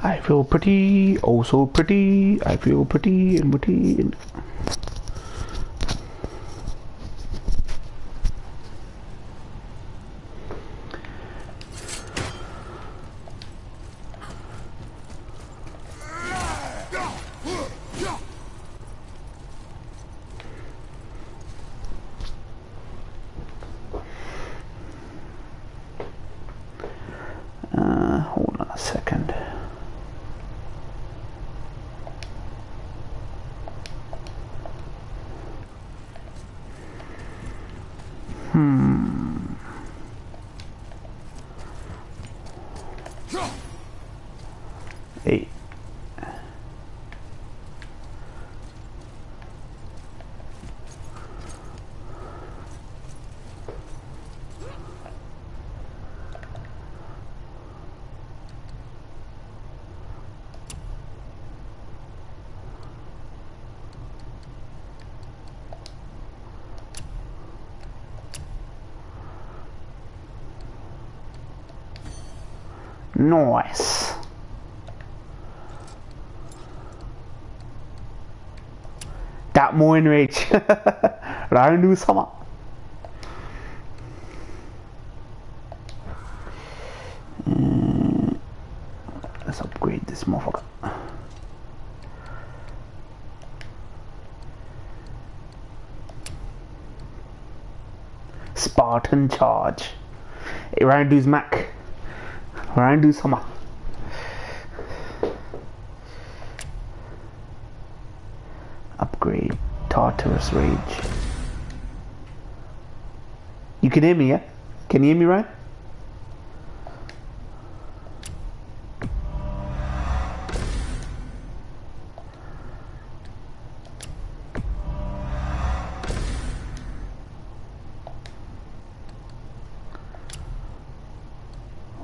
I feel pretty, oh so pretty. I feel pretty and pretty. Hold on a second. Eight. Nice. That more enrage. Round do summer. Let's upgrade this motherfucker. Spartan charge. Hey, round do's Mac. Round do summer. Upgrade Tartarus Rage. You can hear me, yeah? Can you hear me, right?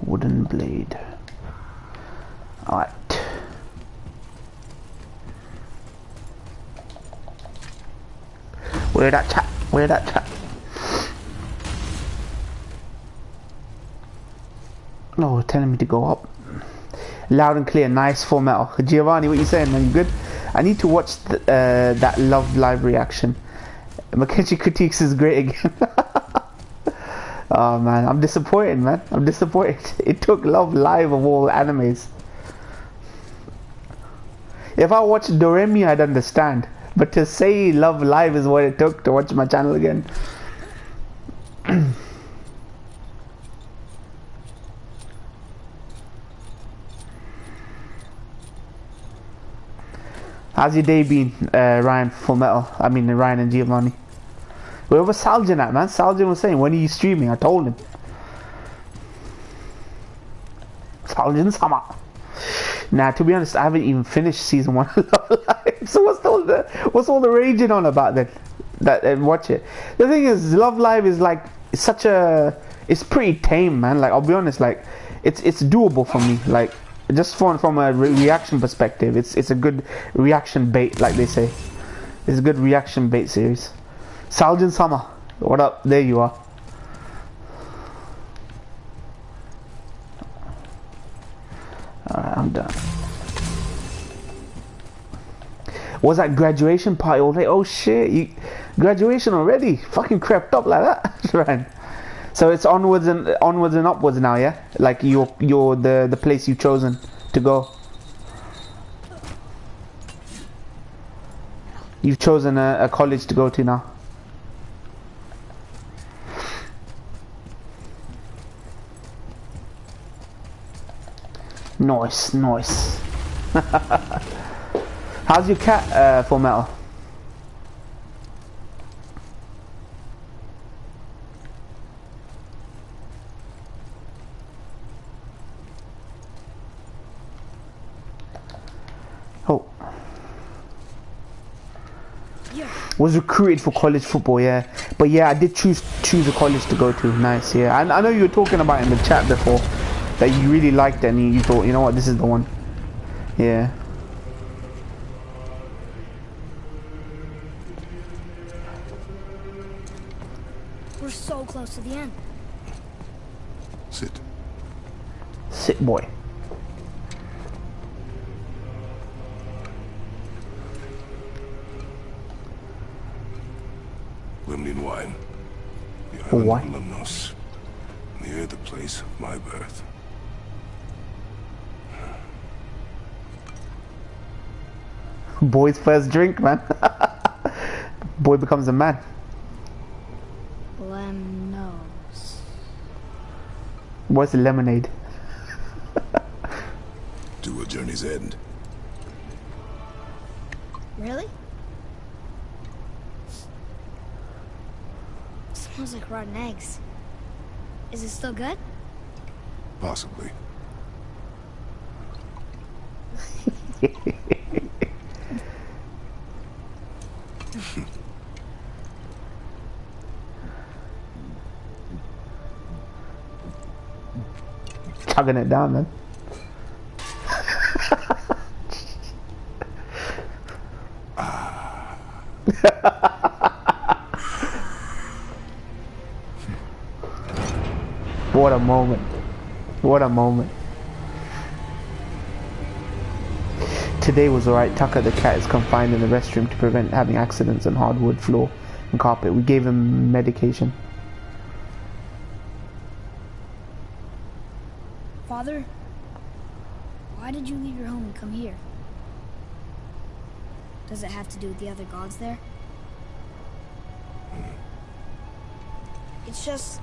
Wooden blade. Alright. Where that chat? Where that chat? Oh, telling me to go up. Loud and clear, nice full metal. Giovanni, what you saying, man? You good? I need to watch that Love Live reaction. Makenchi Critiques is great again. Oh man, I'm disappointed, man. I'm disappointed. It took Love Live of all animes. If I watched Doremi, I'd understand. But to say Love Live is what it took to watch my channel again. How's your day been, Ryan Full Metal? I mean, Ryan and Giovanni. Where was Saljan at, man? Saljan was saying, when are you streaming? I told him. Saljan Sama. Nah, to be honest, I haven't even finished season 1 of Love Live. So what's all the raging on about then? Watch it. The thing is, Love Live is like such a. It's pretty tame, man. Like I'll be honest, like it's doable for me. Like just from a reaction perspective, it's a good reaction bait, like they say. It's a good reaction bait series. Saljan Sama, what up? There you are. Alright, I'm done. Was that graduation party all day? Oh shit, you graduation already? Fucking crept up like that, right? So it's onwards and upwards now, yeah? Like you're the place you've chosen to go. You've chosen a college to go to now. Nice, nice. How's your cat, Full Metal? Oh. Yeah. Was recruited for college football, yeah. But yeah, I did choose a college to go to. Nice, yeah. I know you were talking about it in the chat before. That you really liked it and you thought, you know what, this is the one. Yeah. We're so close to the end. Sit. Sit, boy. Kremlin wine. The Why? island of Lemnos, near the place of my birth. Boy's first drink, man. Boy becomes a man. Lemnos. What's lemonade? To a journey's end. Really? Smells like rotten eggs. Is it still good? Possibly. Chugging it down, man. What a moment. What a moment. Today was alright. Tucker the cat is confined in the restroom to prevent having accidents on hardwood floor and carpet. We gave him medication. Father, why did you leave your home and come here? Does it have to do with the other gods there? It's just,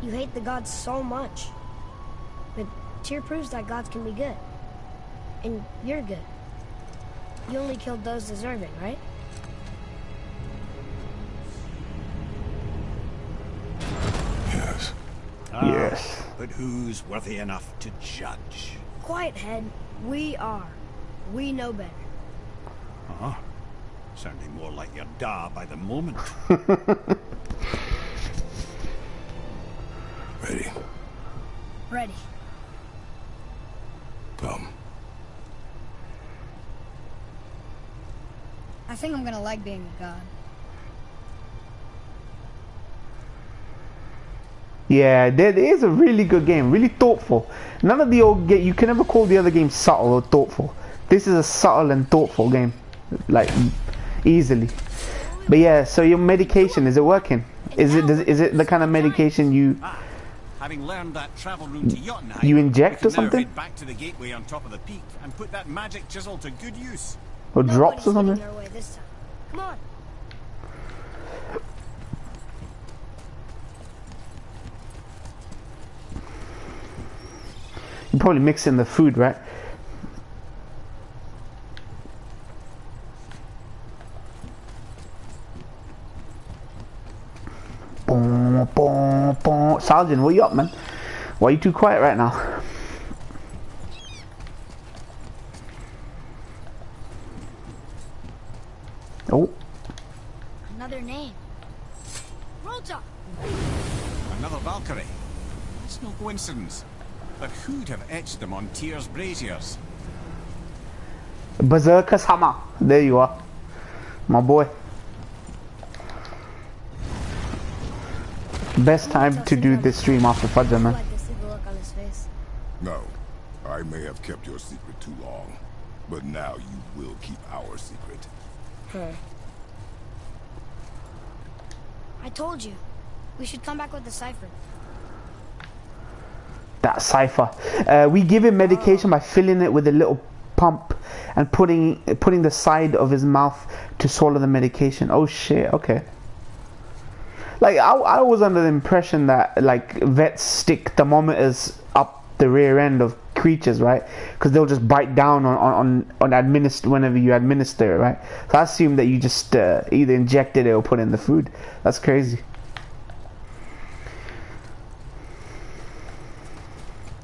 you hate the gods so much. But Tyr proves that gods can be good. And you're good. You only killed those deserving, right? Yes. Yes. But who's worthy enough to judge? Quiet head, we are. We know better. Huh? Sounding more like your da by the moment. Ready? Ready. Come. I think I'm gonna like being a god. Yeah, that is a really good game, really thoughtful. None of the old game, you can never call the other games subtle or thoughtful. This is a subtle and thoughtful game, like easily. But yeah, so your medication, is it working? Is it the kind of medication you Having learned that travel route to Jotunheim, you inject we or can now something? head back to the gateway on top of the peak and put that magic chisel to good use. or drops or Nobody's something? getting our way this time. Come on. You probably mix in the food, right? Boom, boom, boom. Sergeant, what you up, man? Why are you too quiet right now? Oh, Another name. Rolta. Another Valkyrie. It's no coincidence. But who'd have etched them on Tyr's braziers? Berserker Sama. There you are, my boy. Best time to do this stream after Fajr, man. Like to see the look on his face. No. I may have kept your secret too long, but now you will keep our secret. I told you. We should come back with the cipher. That cipher. We give him medication by filling it with a little pump and putting the side of his mouth to swallow the medication. Oh shit, okay. Like I was under the impression that like vets stick thermometers up the rear end of creatures, right? Because they'll just bite down on administer whenever you administer it, right? So I assumed that you just either injected it or put it in the food. That's crazy.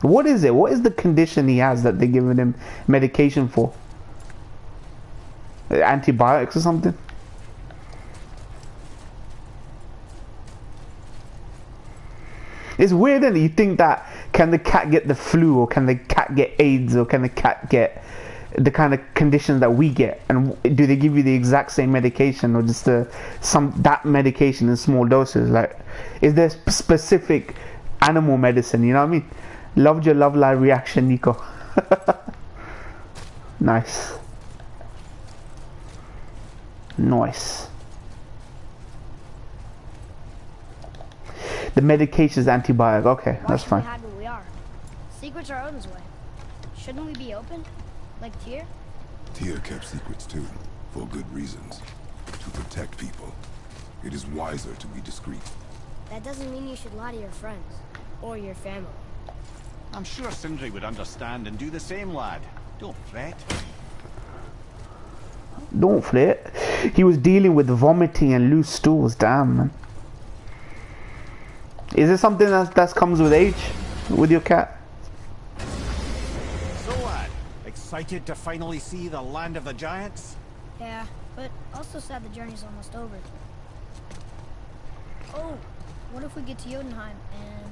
What is it? What is the condition he has that they're giving him medication for? Antibiotics or something? It's weird, isn't it? You think that, can the cat get the flu, or can the cat get AIDS, or can the cat get the kind of conditions that we get? And do they give you the exact same medication, or just that medication in small doses? Like, is there specific animal medicine? You know what I mean? Loved your love live reaction, Nico. Nice. The medication's antibiotic. Okay, Why that's should fine. we hide what we are? Secrets are Odin's way. Shouldn't we be open? Like Tyr? Tyr kept secrets too, for good reasons. To protect people. It is wiser to be discreet. That doesn't mean you should lie to your friends. Or your family. I'm sure Sindri would understand and do the same, lad. Don't fret. Don't fret. He was dealing with vomiting and loose stools. Damn, man. Is it something that comes with age? With your cat? So, lad, excited to finally see the land of the giants? Yeah, but also sad the journey's almost over. Oh, what if we get to Jotunheim and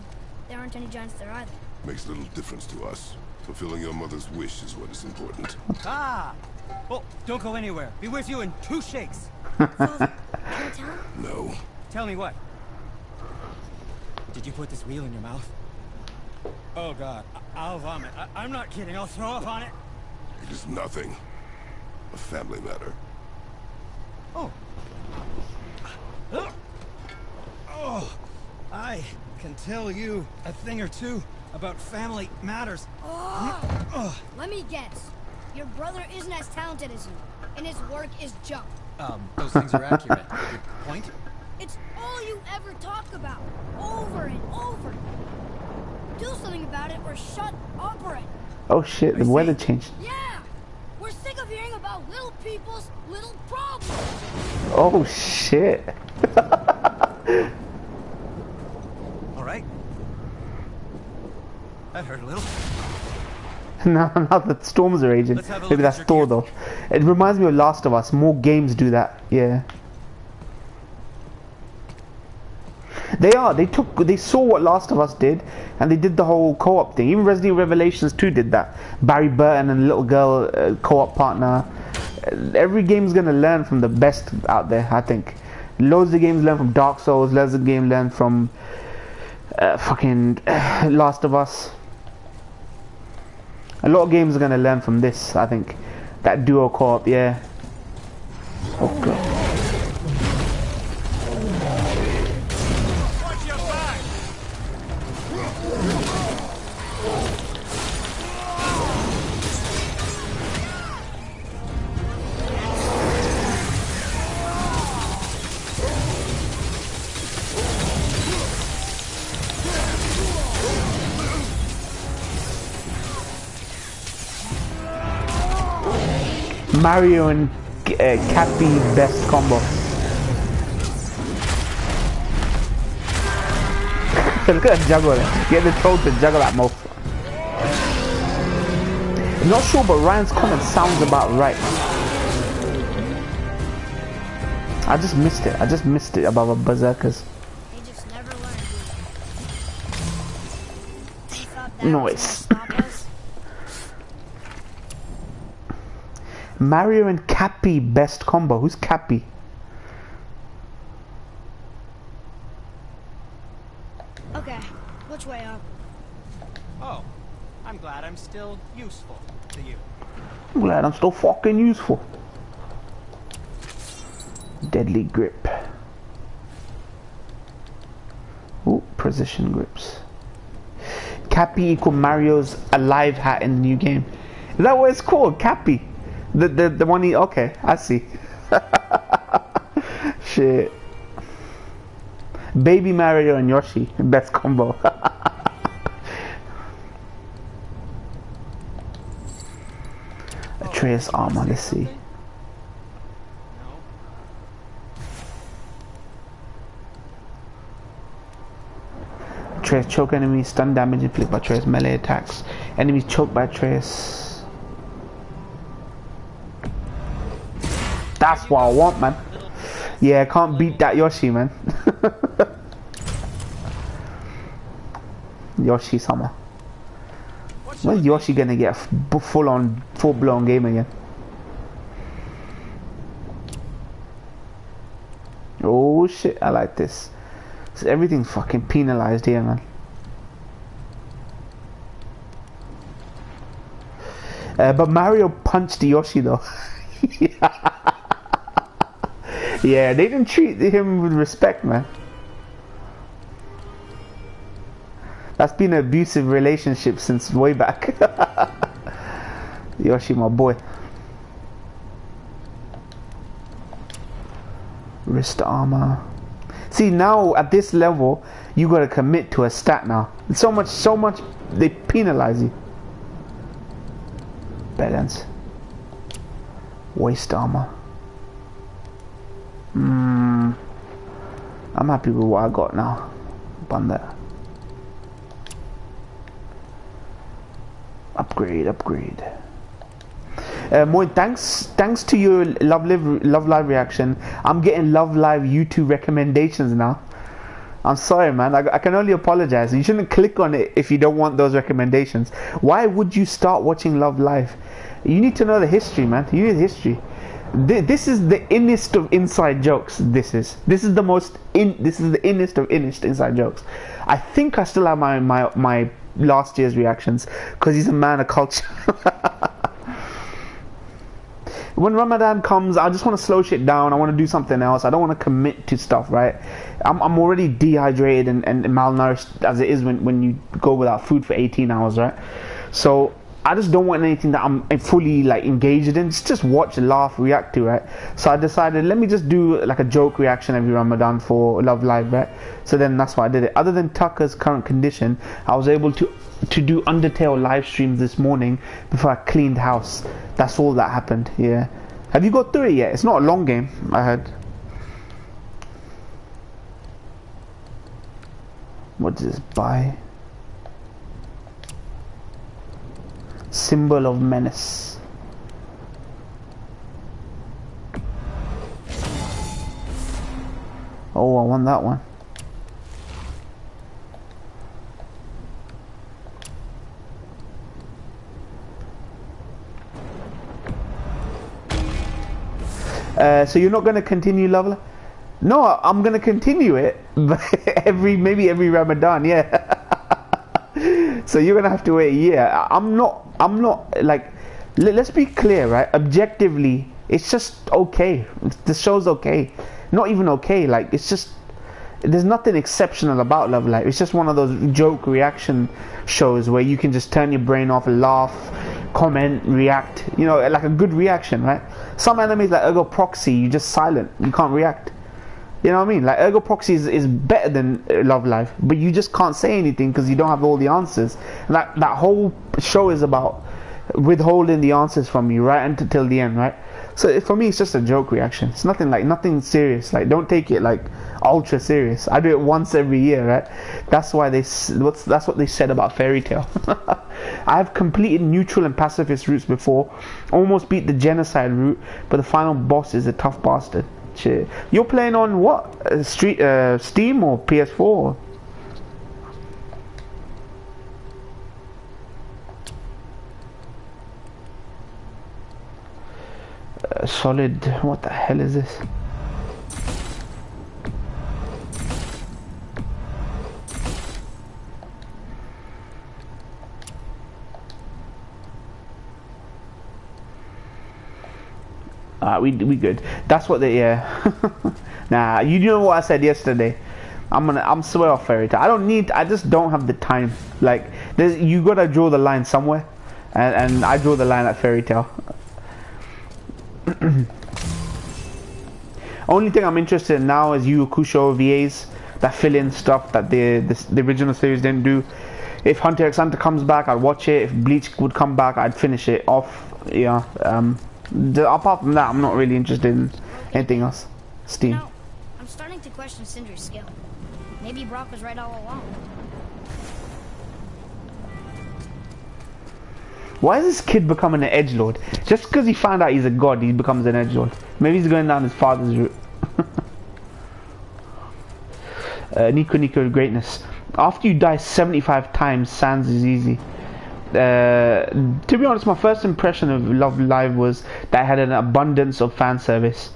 there aren't any giants there either? Makes little difference to us. Fulfilling your mother's wish is what is important. Ah! Oh, don't go anywhere. Be with you in 2 shakes. Father, can I tell him? No. Tell me what? Did you put this wheel in your mouth? Oh God, I'll vomit. I'm not kidding. I'll throw up on it. It is nothing. A family matter. Oh. Oh, I can tell you a thing or two about family matters. Oh, let me guess. Your brother isn't as talented as you, and his work is junk. Those things are accurate. Your point? It's all you ever talk about, over and over. Do something about it or shut up already. Oh shit, the weather changed. Yeah! We're sick of hearing about little people's little problems. Oh shit. All right. That hurt a little. No, the storms are raging. Let's have a look Maybe at that's your Thor gear. though. It reminds me of Last of Us. More games do that. Yeah. They saw what Last of Us did, and they did the whole co-op thing. Even Resident Evil Revelations 2 did that. Barry Burton and the little girl co-op partner. Every game's gonna learn from the best out there, I think. Loads of games learn from Dark Souls. Loads of games learn from fucking Last of Us. A lot of games are gonna learn from this, I think. That duo co-op, yeah. Oh god. Watch your back! Mario and Cappy best combo. Look at that juggle. Get the troll to juggle that mouth. I'm not sure, but Ryan's comment sounds about right. I just missed it. I just missed it about the berserkers. They just never learn. You thought that Noise. was gonna stop us? Mario and Cappy best combo. Who's Cappy? Okay, which way up? Oh, I'm glad I'm still useful to you. I'm glad I'm still fucking useful. Deadly grip. Ooh, precision grips. Cappy equal Mario's alive hat in the new game. Is that what it's called? Cappy? The one he... Okay, I see. Shit. Baby Mario and Yoshi. Best combo. Atreus armor, let's see. No. Atreus choke enemies, stun damage inflicted by Atreus melee attacks. Enemies choked by Atreus. That's what I want, man. Yeah, I can't beat that Yoshi, man. Yoshi summer. When's Yoshi gonna get a full-blown game again? Oh shit, I like this. So everything's fucking penalized here, man. But Mario punched Yoshi though. Yeah, they didn't treat him with respect, man. That's been an abusive relationship since way back. Yoshi, my boy. Wrist armor. See, now at this level, you gotta commit to a stat now. So much they penalize you. Balance. Waist armor. I'm happy with what I got now. Bun that. Upgrade. Moy, thanks to your Love Live reaction, I'm getting Love Live YouTube recommendations now. I'm sorry, man. I can only apologize. You shouldn't click on it if you don't want those recommendations. Why would you start watching Love Live? You need to know the history, man. You need history. This is the innest of inside jokes. This is the innest of inside jokes. I think I still have my last year's reactions because he's a man of culture. When Ramadan comes, I just want to slow shit down. I want to do something else. I don't want to commit to stuff, right? I'm already dehydrated and malnourished as it is when you go without food for 18 hours, right? So I just don't want anything that I'm fully like engaged in. Just watch, laugh, react to, right? So I decided, let me just do like a joke reaction every Ramadan for Love Live, right? So then that's why I did it. Other than Tucker's current condition, I was able to do Undertale live streams this morning before I cleaned house. That's all that happened. Yeah. Have you got through it yet? It's not a long game, I heard. What does this buy? Symbol of menace. Oh, I want that one. So you're not going to continue Love Live? No, I'm going to continue it, but maybe every Ramadan, yeah. So you're going to have to wait a year. I'm not like, let's be clear, right? Objectively, it's just okay. The show's okay. Not even okay, like, it's just, there's nothing exceptional about Love Live. It's just one of those joke reaction shows where you can just turn your brain off and laugh, comment, react, you know, like a good reaction, right? Some enemies like Ergo Proxy, you're just silent, you can't react. You know what I mean? Like Ergo Proxy is better than Love Live, but you just can't say anything because you don't have all the answers. And that whole show is about withholding the answers from you right until the end, right? So for me, it's just a joke reaction. It's nothing serious. Like, don't take it like ultra serious. I do it once every year, right? That's why that's what they said about Fairy Tail. I have completed neutral and pacifist routes before, almost beat the genocide route, but the final boss is a tough bastard. Shit. You're playing on what? Steam or PS4? Solid. What the hell is this? We good. That's what they, yeah. Nah, you know what I said yesterday. I'm swear off Fairy Tail. I just don't have the time. Like, you gotta draw the line somewhere, and I draw the line at Fairy Tail. Only thing I'm interested in now is Yu Hakusho VAs that fill in stuff that the original series didn't do. If Hunter x Hunter comes back, I'd watch it. If Bleach would come back, I'd finish it off. Yeah. Apart from that, I'm not really interested in anything else. Steam. You know, I'm starting to question Cinder's skill. Maybe Brock was right all along. Why is this kid becoming an edgelord? Just because he found out he's a god, he becomes an edgelord. Maybe he's going down his father's route. Nico greatness. After you die 75 times, Sans is easy. To be honest, my first impression of Love Live was that it had an abundance of fan service.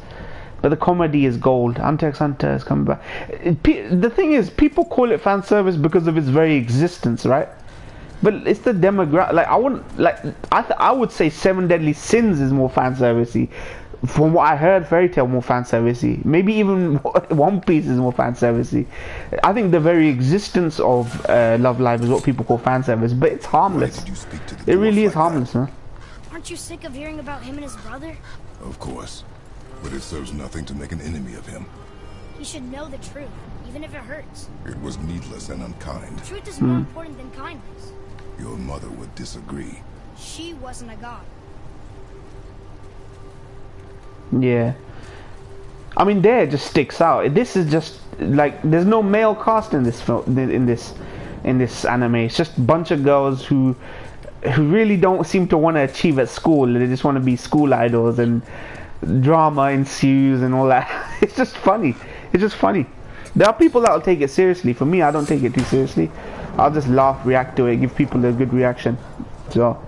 But the comedy is gold. Hunter x Hunter is coming back. The thing is, people call it fan service because of its very existence, right? But it's the demographic. Like I would say Seven Deadly Sins is more fan servicey. from what I heard, Fairy Tail more fan servicey. Maybe even One Piece is more fan servicey. I think the very existence of Love Live is what people call fan service, but it's harmless. Why did you speak to the It really dwarf is like harmless, that? huh? Aren't you sick of hearing about him and his brother? Of course. But it serves nothing to make an enemy of him. He should know the truth, even if it hurts. It was needless and unkind. Truth is more important than kindness. Your mother would disagree. She wasn't a god. Yeah. I mean, there it just sticks out. This is just like there's no male cast in this film, in this anime. It's just a bunch of girls who really don't seem to want to achieve at school. They just want to be school idols, and drama ensues and all that. It's just funny. It's just funny. There are people that will take it seriously. For me, I don't take it too seriously. I'll just laugh, react to it, give people a good reaction. So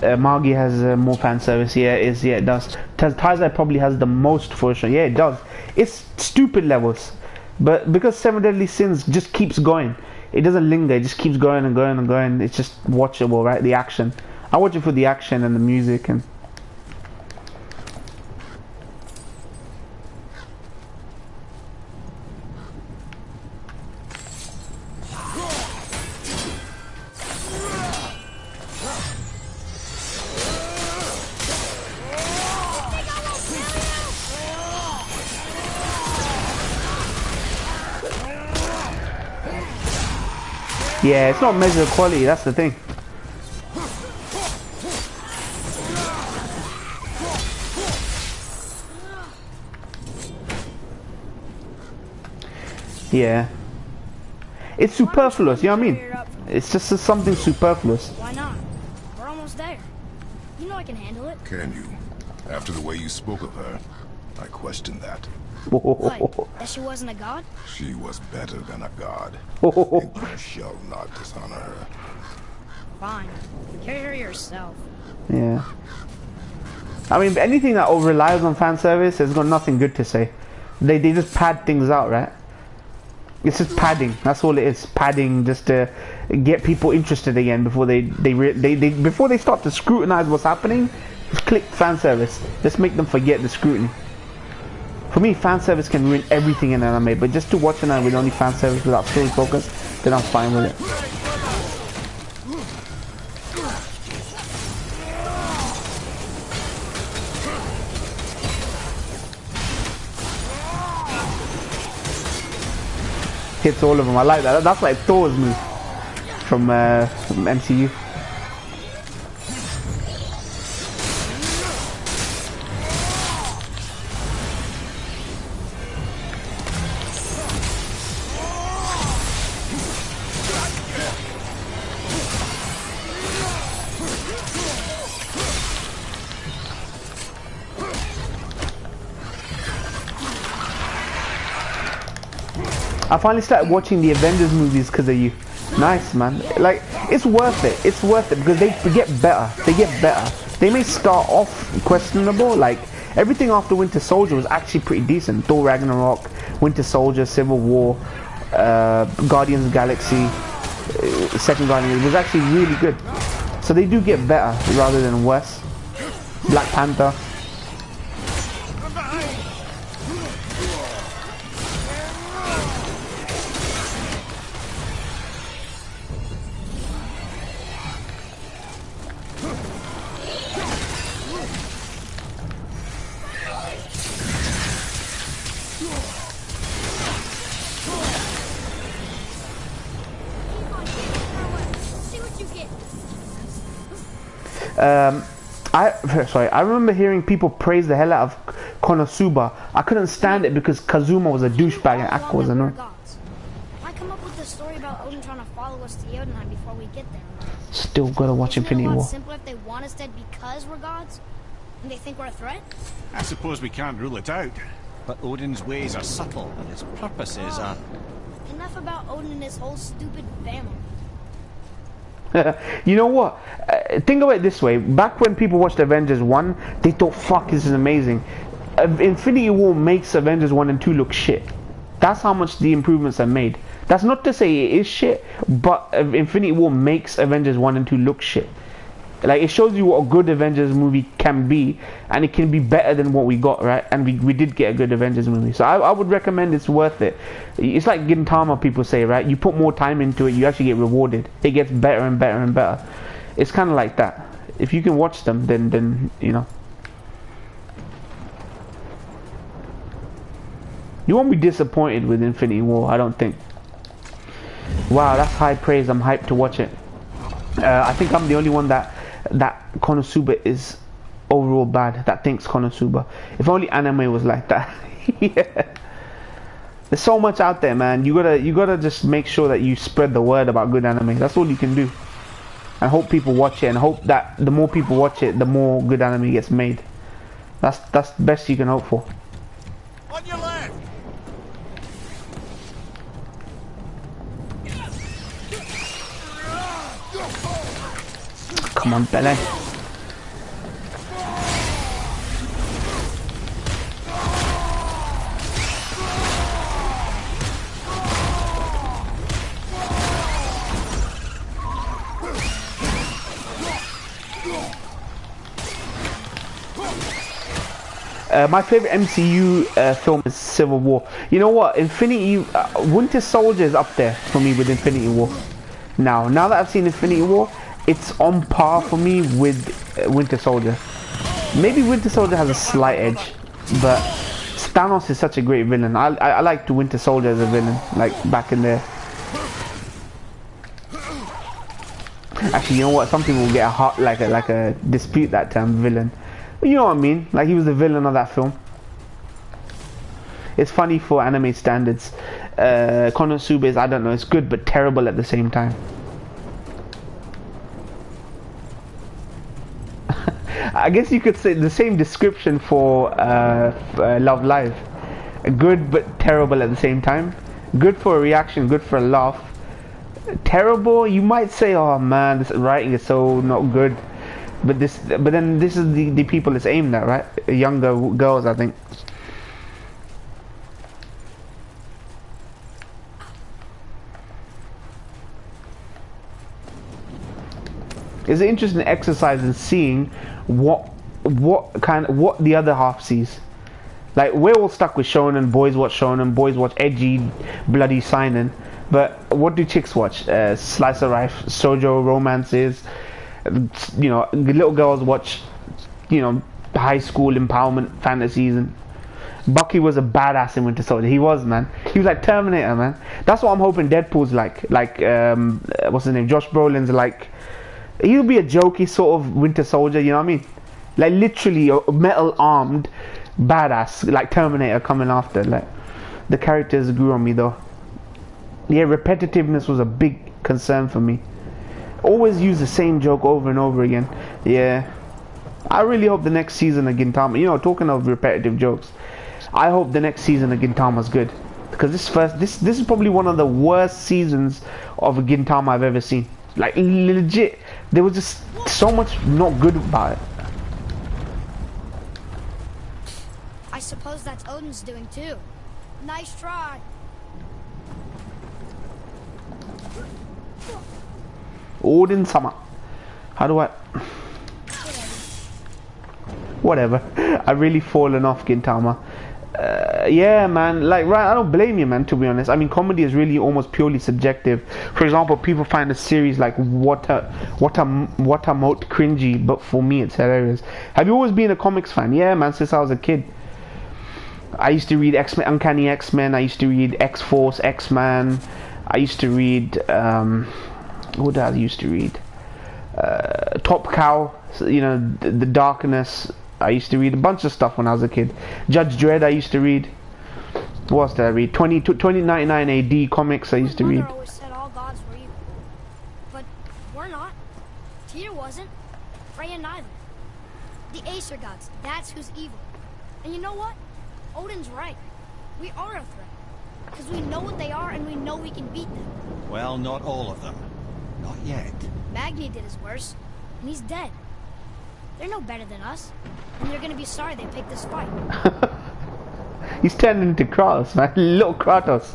Magi has more fan service. Yeah, it does. Taizai probably has the most for sure. Yeah, it does. It's stupid levels, but because Seven Deadly Sins just keeps going, it doesn't linger. It just keeps going and going and going. It's just watchable, right? The action. I watch it for the action and the music and. Yeah, it's not measured quality, that's the thing. Yeah. It's superfluous, you know what I mean? It's just something superfluous. Why not? We're almost there. You know I can handle it. Can you? After the way you spoke of her, I question that. What? That she wasn't a god? She was better than a god. And you shall not dishonor her. Fine. Carry her yourself. Yeah. I mean, anything that relies on fan service has got nothing good to say. They just pad things out, right? It's just padding. That's all it is. Padding just to get people interested again before before they start to scrutinize what's happening. Just click fan service. Just make them forget the scrutiny. For me, fan service can ruin everything in anime, but just to watch an anime with only fan service without story focus, then I'm fine with it. Hits all of them. I like that. That's like Thor's move from MCU. I finally started watching the Avengers movies because of you. Nice, man. Like, it's worth it. It's worth it because they get better. They get better. They may start off questionable. Like, everything after Winter Soldier was actually pretty decent. Thor Ragnarok, Winter Soldier, Civil War, Guardians of the Galaxy, Second Guardian. It was actually really good. So they do get better rather than worse. Black Panther. I remember hearing people praise the hell out of Konosuba. I couldn't stand it because Kazuma was a douchebag and Aqua was annoying. I come up with the story about Odin trying to follow us to Jotunheim before we get there. Still gotta watch Infinity War. Simpler if they want us dead because we're gods, and they think we're a threat. I suppose we can't rule it out, but Odin's ways are subtle and his purposes are... Enough about Odin and his whole stupid family. You know what? Think about it this way. Back when people watched Avengers 1, they thought, fuck, this is amazing. Infinity War makes Avengers 1 and 2 look shit. That's how much the improvements are made. That's not to say it is shit, but Infinity War makes Avengers 1 and 2 look shit. Like, it shows you what a good Avengers movie can be, and it can be better than what we got, right? And we did get a good Avengers movie, so I would recommend. It's worth it. It's like Gintama, people say, right? You put more time into it, you actually get rewarded. It gets better and better and better. It's kind of like that. If you can watch them, then you know. You won't be disappointed with Infinity War, I don't think. Wow, that's high praise. I'm hyped to watch it. I think I'm the only one that Konosuba is overall bad, that thinks Konosuba. If only anime was like that. Yeah. There's so much out there, man. You gotta just make sure that you spread the word about good anime. That's all you can do. And hope people watch it, and hope that the more people watch it, the more good anime gets made. That's the best you can hope for. On your left. Come on, Bele. My favorite MCU film is Civil War. You know what? Winter Soldier is up there for me with Infinity War. Now that I've seen Infinity War, it's on par for me with Winter Soldier. Maybe Winter Soldier has a slight edge, but Thanos is such a great villain. I liked Winter Soldier as a villain, like back in there. Actually, you know what? Some people get like a dispute that term, villain. You know what I mean? Like, he was the villain of that film. It's funny for anime standards. Konosuba is, I don't know, it's good but terrible at the same time. I guess you could say the same description for Love Live. Good but terrible at the same time. Good for a reaction, good for a laugh. Terrible, you might say, oh man, this writing is so not good. But then this is the people it's aimed at, right? Younger girls, I think. It's an interesting exercise in seeing what the other half sees. Like, we're all stuck with shonen, boys watch edgy, bloody seinen. But what do chicks watch? Slice of life, shoujo romances. You know, little girls watch, you know, high school empowerment fantasies. And Bucky was a badass in Winter Soldier. He was, man. He was like Terminator, man. That's what I'm hoping Deadpool's like. What's his name? Josh Brolin's like. He'll be a jokey sort of Winter Soldier, you know what I mean? Like, literally a metal armed badass, like Terminator coming after. Like, the characters grew on me though. Yeah, repetitiveness was a big concern for me. Always use the same joke over and over again. Yeah, I really hope the next season of Gintama, you know, talking of repetitive jokes, I hope the next season of Gintama's good, because this is probably one of the worst seasons of Gintama I've ever seen. Like, legit, there was just so much not good about it. I suppose that's Odin's doing too. Nice try. Odin Sama. How do I... Whatever. I've really fallen off Gintama. Yeah, man. Like, right, I don't blame you, man, to be honest. I mean, comedy is really almost purely subjective. For example, people find a series like Watamote cringy, but for me, it's hilarious. Have you always been a comics fan? Yeah, man, since I was a kid. I used to read X-Men, Uncanny X-Men. I used to read X-Force, X-Man. I used to read... what did I used to read? Top Cow, you know, the Darkness. I used to read a bunch of stuff when I was a kid. Judge Dredd I used to read. What else did I read? 2099 AD comics I used to read. My mother always said all gods were evil. But we're not. Tyr wasn't. Freya neither. The Aesir gods, that's who's evil. And you know what? Odin's right. We are a threat. Because we know what they are and we know we can beat them. Well, not all of them. Not yet. Magni did his worst, and he's dead. They're no better than us, and they're gonna be sorry they picked this fight. He's turned into Kratos, man. Little Kratos.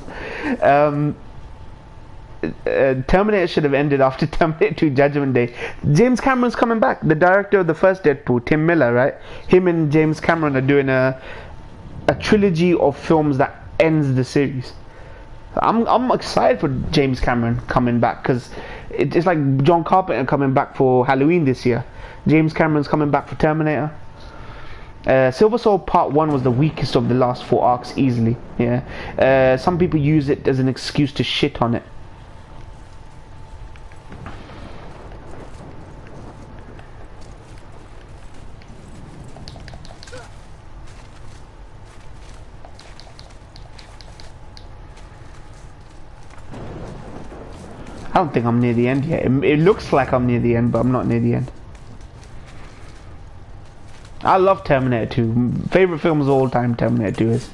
Terminator should have ended after Terminator 2 Judgment Day. James Cameron's coming back. The director of the first Deadpool, Tim Miller, right? Him and James Cameron are doing a trilogy of films that ends the series. I'm excited for James Cameron coming back, because it's like John Carpenter coming back for Halloween this year. James Cameron's coming back for Terminator. Silver Soul Part 1 was the weakest of the last 4 arcs, easily. Yeah. Some people use it as an excuse to shit on it. I don't think I'm near the end yet. It looks like I'm near the end, but I'm not near the end. I love Terminator 2. Favorite films of all time, Terminator 2 is.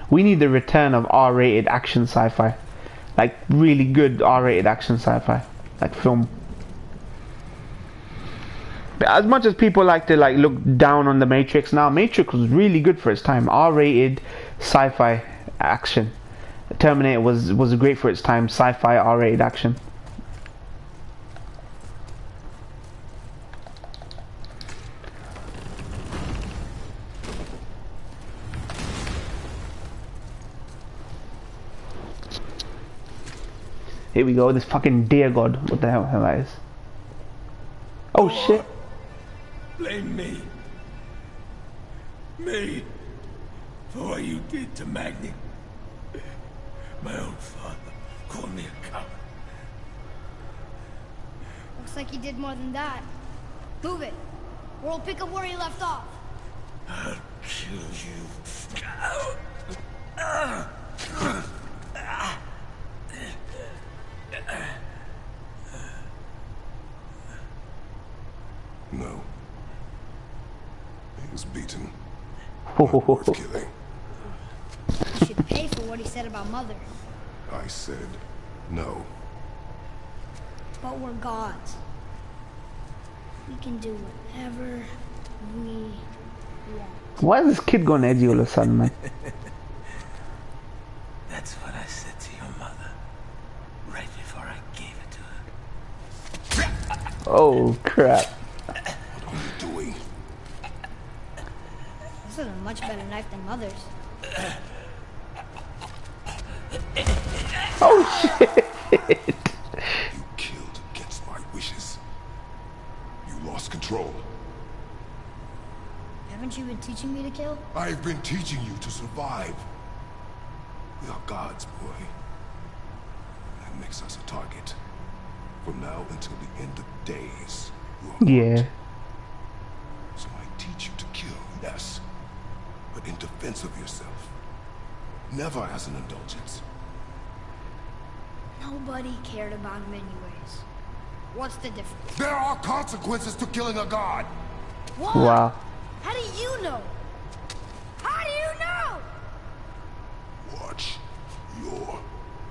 We need the return of R-rated action sci-fi. Like, really good R-rated action sci-fi. Like, film. But as much as people like to look down on the Matrix now, Matrix was really good for its time. R-rated sci-fi action. Terminator was great for its time. Sci-fi R-rated action. Here we go. This fucking deer god. What the hell that is? Oh shit. Blame me. Me. For what you did to Magni. My own father called me a coward. Looks like he did more than that. Move it, or we'll pick up where he left off. I'll kill you. No. He was beaten. Not worth killing. He should pay for what he said about Mother. I said no. But we're gods. We can do whatever we want. Why is this kid going edgy all of a sudden, man? That's what I said to your mother. Right before I gave it to her. Oh crap. What are you doing? This is a much better knife than Mother's. Oh shit. You killed against my wishes. You lost control. Haven't you been teaching me to kill? I've been teaching you to survive. We are gods, boy. That makes us a target. From now until the end of days, you are Yeah. not. So I teach you to kill, yes. But in defense of yourself. Never as an indulgence. Nobody cared about him anyways. What's the difference? There are consequences to killing a god! What? Wow. How do you know? How do you know? Watch your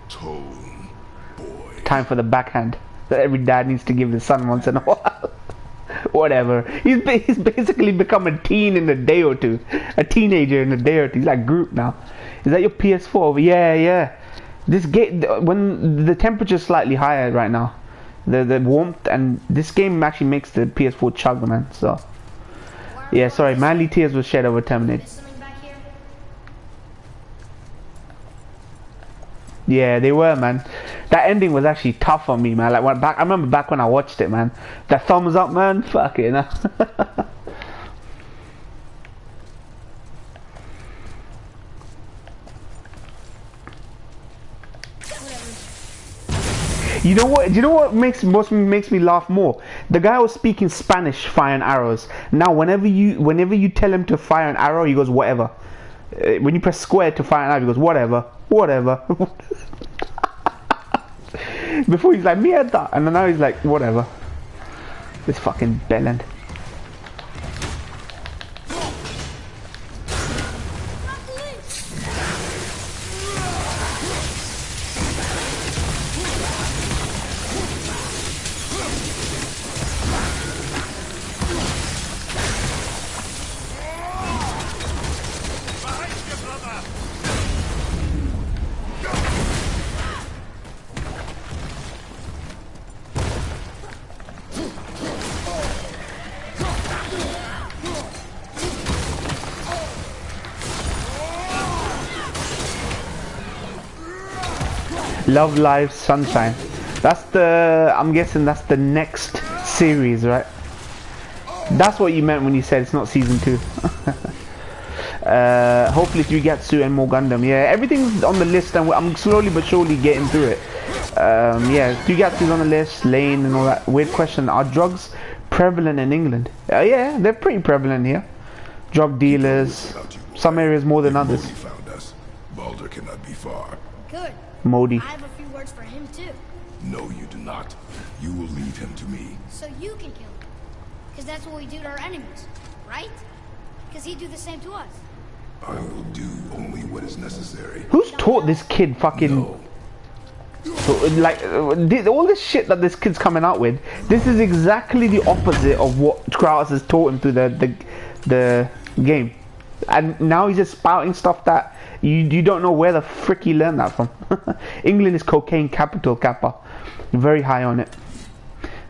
tone, boy. Time for the backhand that every dad needs to give his son once in a while. Whatever. He's basically become a teen in a day or two. A teenager in a day or two. He's like Groot now. Is that your PS4? Yeah. This game, when the temperature's slightly higher right now, the warmth, and this game actually makes the PS4 chug, man. So, yeah, sorry, manly tears was shed over Terminator. There's something back here? Yeah, they were, man. That ending was actually tough on me, man. Like I remember back when I watched it, man. That thumbs up, man. Fuck it. You know what? Do you know what makes me laugh more? The guy was speaking Spanish, firing arrows. Now, whenever you tell him to fire an arrow, he goes whatever. When you press square to fire an arrow, he goes whatever. Before he's like mierda, and now he's like whatever. This fucking bellend. Love Live Sunshine. That's the, I'm guessing that's the next series, right? That's what you meant when you said it's not season 2. Hopefully Ryugatsu and more Gundam. Yeah, everything's on the list and I'm slowly but surely getting through it. Yeah, Ryugatsu's on the list, Lane and all that. Weird question, are drugs prevalent in England? Yeah, they're pretty prevalent here. Drug dealers, some areas more than others. Found us. Baldr cannot be far. Good. Modi. I have a few words for him too. No, you do not. You will leave him to me. So you can kill him. Because that's what we do to our enemies, right? Because he'd do the same to us. I will do only what is necessary. Who's taught this kid fucking... No. Like, all this shit that this kid's coming out with, this is exactly the opposite of what Kratos has taught him through the game. And now he's just spouting stuff that you don't know where the frick he learned that from. England is cocaine capital, Kappa. Very high on it.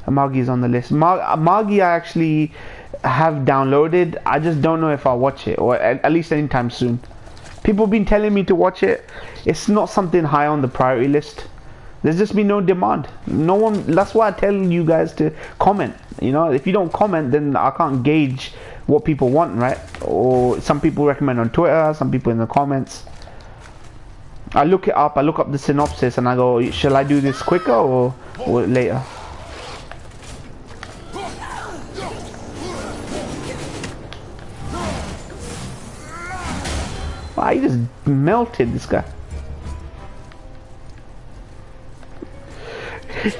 Margie's on the list. Margie I actually have downloaded. I just don't know if I'll watch it, or at least anytime soon. People have been telling me to watch it. It's not something high on the priority list. There's just been no demand. No one. That's why I tell you guys to comment. You know, if you don't comment, then I can't gauge what people want, right? Or some people recommend on Twitter, some people in the comments. I look it up. I look up the synopsis and I go, shall I do this quicker or later? Wow, he just melted this guy.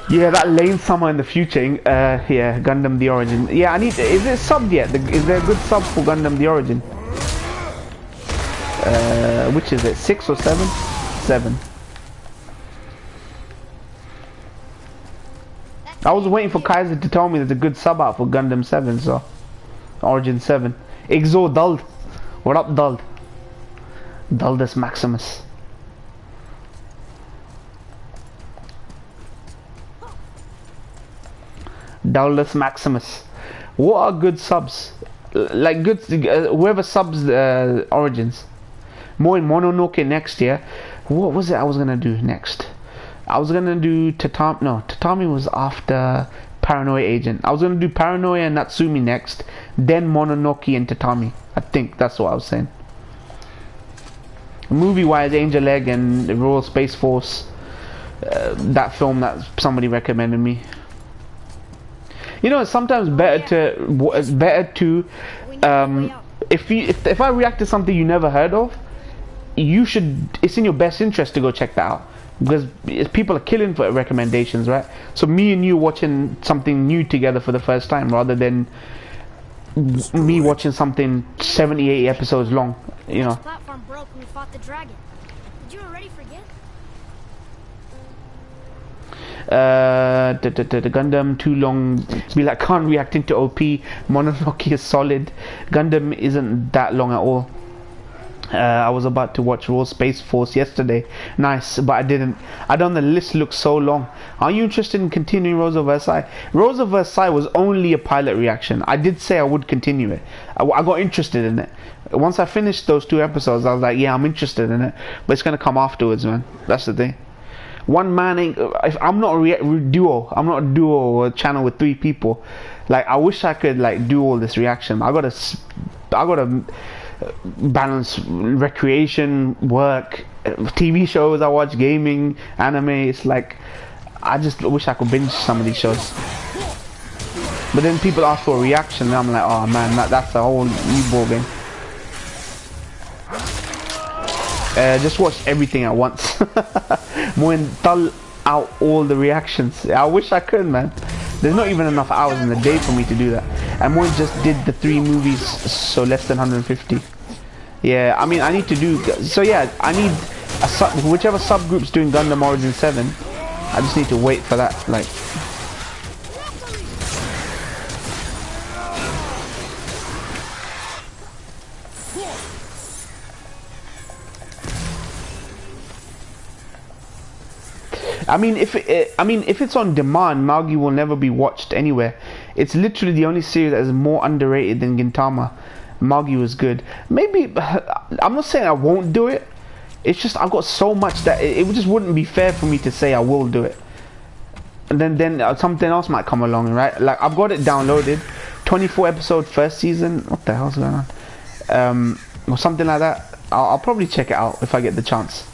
Yeah, that Lane somewhere in the future. Yeah, Gundam The Origin. Yeah, I need. Is it subbed yet? Is there a good sub for Gundam The Origin? Which is it? 6 or 7? 7. I was waiting for Kaiser to tell me there's a good sub out for Gundam 7, so Origin 7. Exo Duld. What up, Duld? Duldus Maximus. Duldus Maximus. What are good subs? Like good, whoever subs Origins. More in Mononoke next year. What was it I was gonna do next? I was gonna do Tatami. No, Tatami was after Paranoia Agent. I was gonna do Paranoia and Natsumi next, then Mononoke and Tatami. I think that's what I was saying. Movie-wise, Angel Egg and the Royal Space Force. That film that somebody recommended me. You know, it's sometimes better to if I react to something you never heard of, you should. It's in your best interest to go check that out, because people are killing for recommendations, right? So me and you watching something new together for the first time, rather than me watching something 70, 80 episodes long, you know. This platform broke when we fought the dragon. Did you already forget? The Gundam too long. Be like, can't react into OP. Mononoke is solid. Gundam isn't that long at all. I was about to watch Raw Space Force yesterday. Nice, but I didn't. I don't. The list looks so long. Are you interested in continuing Rose of Versailles? Rose of Versailles was only a pilot reaction. I did say I would continue it. I got interested in it. Once I finished those 2 episodes, I was like, yeah, I'm interested in it. But it's gonna come afterwards, man. That's the thing. One man ain't. I'm not a duo. I'm not a duo or a channel with 3 people. Like, I wish I could like do all this reaction. I gotta balance recreation, work, TV shows I watch, gaming, anime. It's like, I just wish I could binge some of these shows. But then people ask for a reaction and I'm like, oh man, that's a whole new ball game. Just watch everything at once. More and dull out all the reactions. I wish I could, man. There's not even enough hours in the day for me to do that. And Moin just did the 3 movies, so less than 150. Yeah, I mean, I need to do. So yeah, I need a whichever subgroup's doing Gundam Origin 7. I just need to wait for that. Like, I mean, if it's on demand, Magi will never be watched anywhere. It's literally the only series that is more underrated than Gintama. Magi was good. Maybe, I'm not saying I won't do it, It's just I've got so much that it just wouldn't be fair for me to say I will do it. And then something else might come along, right? Like I've got it downloaded, 24 episode first season. What the hell's going on? Or something like that. I'll probably check it out if I get the chance.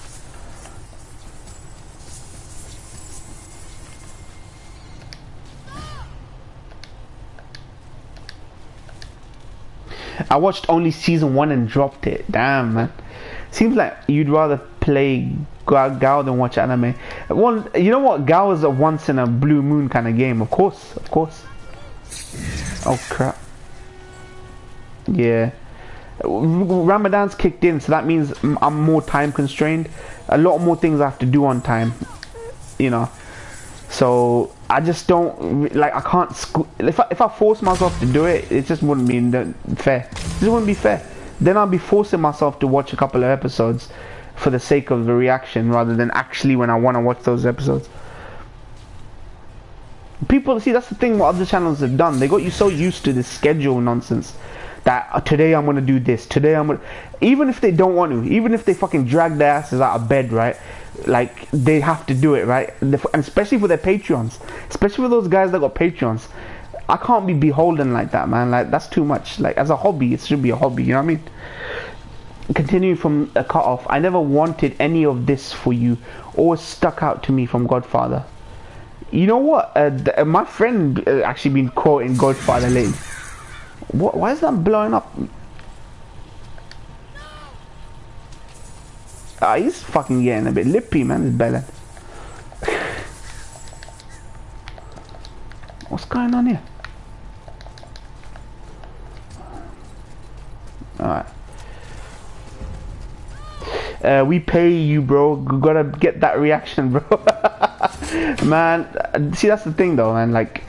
I watched only season 1 and dropped it. Damn, man. Seems like you'd rather play Gao than watch anime. Well, you know what? Gao is a once in a blue moon kind of game. Of course, of course. Oh crap. Yeah. Ramadan's kicked in, so that means I'm more time constrained. A lot more things I have to do on time. You know. So I just don't like. I can't. If I force myself to do it, it just wouldn't be fair. It just wouldn't be fair. Then I'll be forcing myself to watch a couple of episodes for the sake of the reaction, rather than actually when I want to watch those episodes. People see, that's the thing. What other channels have done, they got you so used to this schedule nonsense that today I'm gonna do this. Today I'm gonna, even if they don't want to, even if they fucking drag their asses out of bed, right? Like they have to do it, right? And especially for their Patreons, especially for those guys that got Patreons. I can't be beholden like that, man. Like that's too much. Like as a hobby, it should be a hobby. You know what I mean? Continuing from a cut off, I never wanted any of this for you. Always stuck out to me from Godfather. You know what? My friend actually been quoting Godfather lately. What? Why is that blowing up? He's fucking getting a bit lippy, man. His belly. What's going on here? Alright. We pay you, bro. You gotta get that reaction, bro. Man, see, that's the thing, though, man. Like,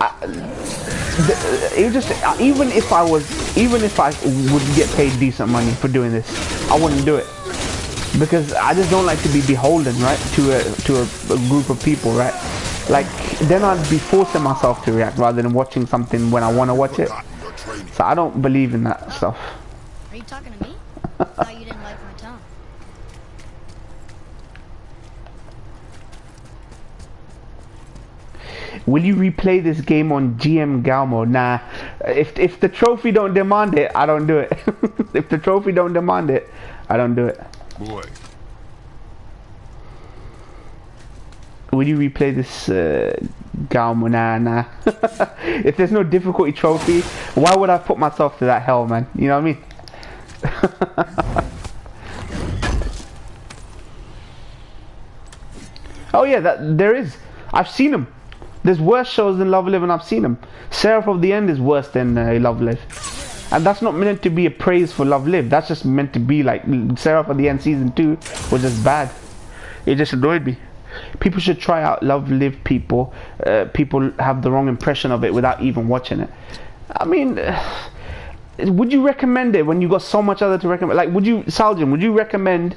it just even if I would get paid decent money for doing this, I wouldn't do it because I just don't like to be beholden, right, to a group of people, right? Like, then I'd be forcing myself to react rather than watching something when I want to watch it. So I don't believe in that stuff. Are you talking to me? I thought you didn't like my tone. Will you replay this game on GM Galmo? Nah. If the trophy don't demand it, I don't do it. If the trophy don't demand it, I don't do it. Boy. Will you replay this Galmo? Nah. If there's no difficulty trophy, why would I put myself to that hell, man? You know what I mean? Oh yeah, there is. I've seen them. There's worse shows than Love Live, and I've seen them. Seraph of the End is worse than Love Live, and that's not meant to be a praise for Love Live. That's just meant to be like Seraph of the End season 2 was just bad. It just annoyed me. People should try out Love Live. People have the wrong impression of it without even watching it. I mean, would you recommend it when you got so much other to recommend? Like, Saljin, would you recommend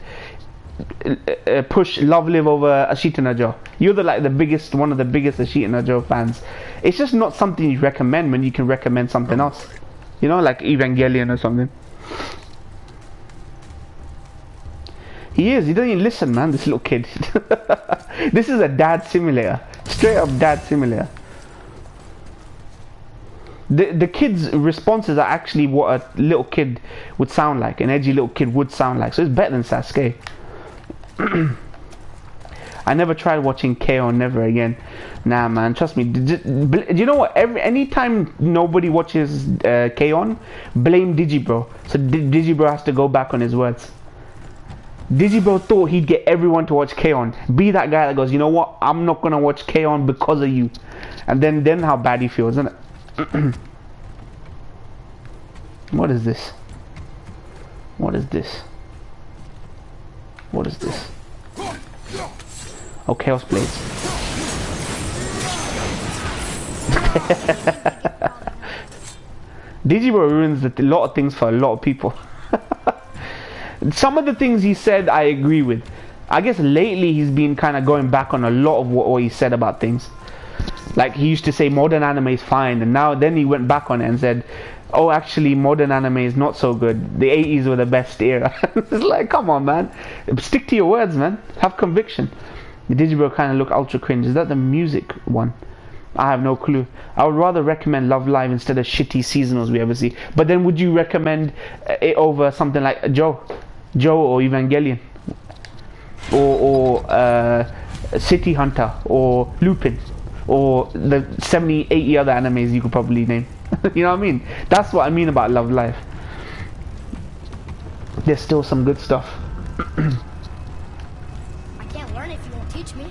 push Love Live over Ashita Najo? You're one of the biggest Ashita Najo fans. It's just not something you recommend when you can recommend something else. You know, like Evangelion or something. He doesn't even listen, man, this little kid. This is a dad simulator. Straight up dad simulator. The kid's responses are actually what a little kid would sound like. An edgy little kid would sound like. So it's better than Sasuke. I never tried watching KO, never again. Nah, man, trust me. Do you know what? Anytime nobody watches KO, blame Digibro. So Digibro has to go back on his words. Digibro thought he'd get everyone to watch K-On! Be that guy that goes, you know what, I'm not gonna watch K-On! Because of you. And then how bad he feels, isn't it? What is this? What is this? What is this? Oh, Chaos Blades. Digibro ruins a lot of things for a lot of people. Some of the things he said I agree with. I guess lately he's been kind of going back on a lot of what he said about things. Like he used to say modern anime is fine, and then he went back on it and said oh, actually, modern anime is not so good. The 80s were the best era. It's like, come on, man. Stick to your words, man. Have conviction. The Digibro kind of look ultra cringe. Is that the music one? I have no clue. I would rather recommend Love Live instead of shitty seasonals we ever see. But then would you recommend it over something like Joe or Evangelion? Or City Hunter or Lupin? Or the 70, 80 other animes you could probably name. You know what I mean? That's what I mean about Love Live. There's still some good stuff. I can't learn if you won't teach me.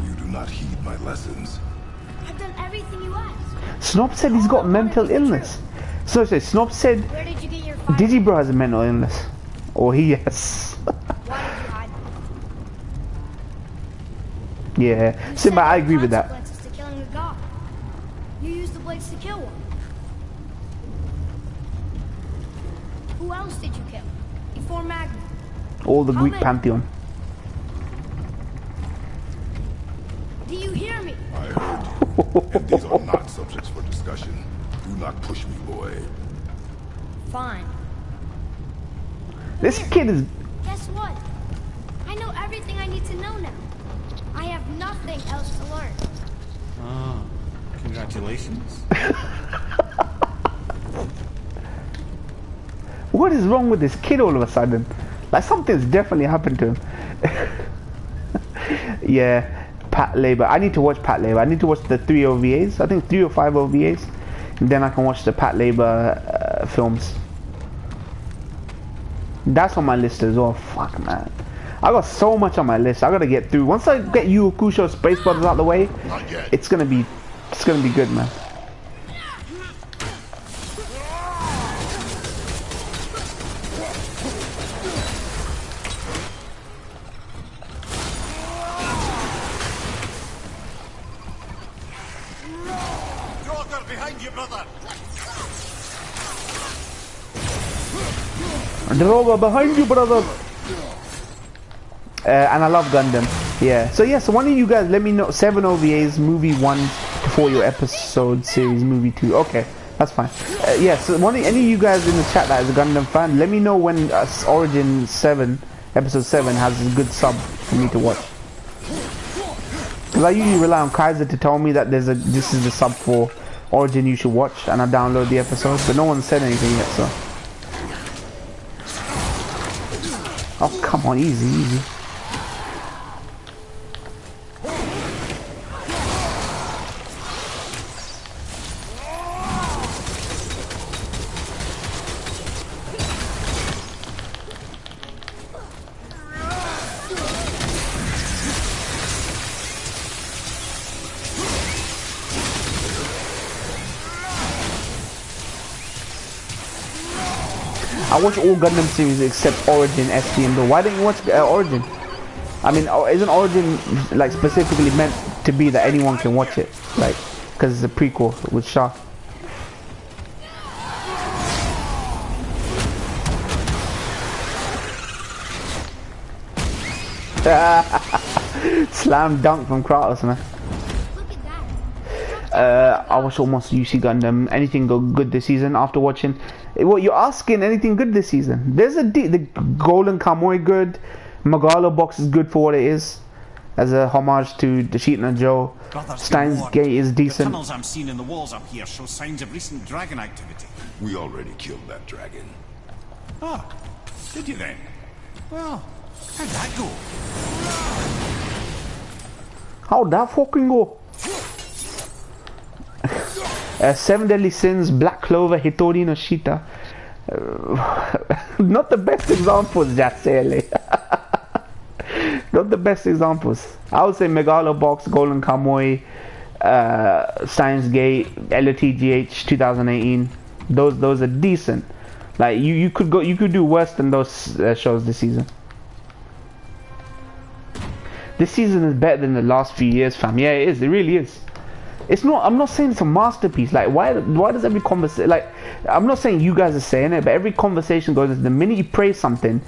You do not heed my lessons. I've done everything you asked. Snob said he's got mental illness. So Snob said Where did you get your fire? Digibro has a mental illness. Or he has. Why did you hide them? Yeah. You Simba, said I there agree were with that. consequences to killing a god. You used the blades to kill one. Who else did you kill? Before Magna? All the How Greek many? pantheon. Do you hear me? I heard you. And these are not subjects for discussion. Do not push me, boy. Fine. This Here. kid is... Guess what? I know everything I need to know now. I have nothing else to learn. Ah, congratulations. What is wrong with this kid all of a sudden? Like something's definitely happened to him. Yeah, Pat Labor. I need to watch Pat Labor. I need to watch the 3 OVAs. I think 3 or 5 OVAs. And then I can watch the Pat Labor films. That's on my list as well. Fuck, man. I got so much on my list. I gotta get through. Once I get Yu Hakusho Space Brothers out of the way, it's gonna be good, man. Draugr behind you, brother. Droga behind you, brother. And I love Gundam. Yeah. So one of you guys let me know 7 OVAs, movie 1 to 4 your episode series, movie 2. Okay, that's fine. So any of you guys in the chat that is a Gundam fan, let me know when Origin 7, episode 7 has a good sub for me to watch. Because I usually rely on Kaiser to tell me that this is the sub for Origin you should watch, and I download the episodes, but no one said anything yet, so. Oh, come on, easy. I watch all Gundam series except Origin, SD, and Blue. Why didn't you watch Origin? I mean, isn't Origin like specifically meant to be that anyone can watch it? Like, because it's a prequel with Shah. Slam dunk from Kratos, man. Look at that. I watched almost UC Gundam. Anything go good this season after watching? What you're asking? Anything good this season? There's the Golden Kamuy good. Megalo box is good for what it is, as a homage to Dashita and Joe. Steins Gate is The decent. tunnels I'm seeing in the walls up here show signs of recent dragon activity. We already killed that dragon. Ah, did you then? Well, how'd that go? How'd that fucking go? 7 Deadly Sins, Black Clover, Hitori no Shita. Not the best examples, Jassele. Not the best examples. I would say Megalobox, Golden Kamuy, Steins Gate, LOTGH 2018. Those are decent. Like you could do worse than those shows this season. This season is better than the last few years, fam. Yeah, it is. It really is. It's not. I'm not saying it's a masterpiece. Like, why does every conversation? Like, I'm not saying you guys are saying it, but every conversation goes. The minute you praise something,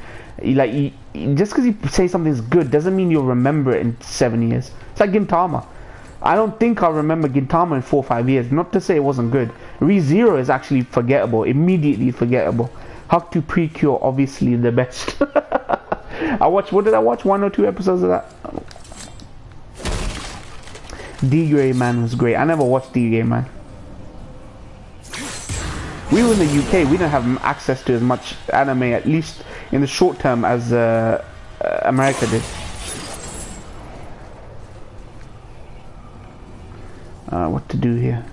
just because you say something's good doesn't mean you'll remember it in 7 years. It's like Gintama. I don't think I'll remember Gintama in 4 or 5 years. Not to say it wasn't good. ReZero is actually forgettable, immediately forgettable. Hug to Precure, obviously the best. I watched, what did I watch? 1 or 2 episodes of that? D-Gray Man was great. I never watched D-Gray Man. We were in the UK, we didn't have access to as much anime, at least in the short term, as America did. What to do here?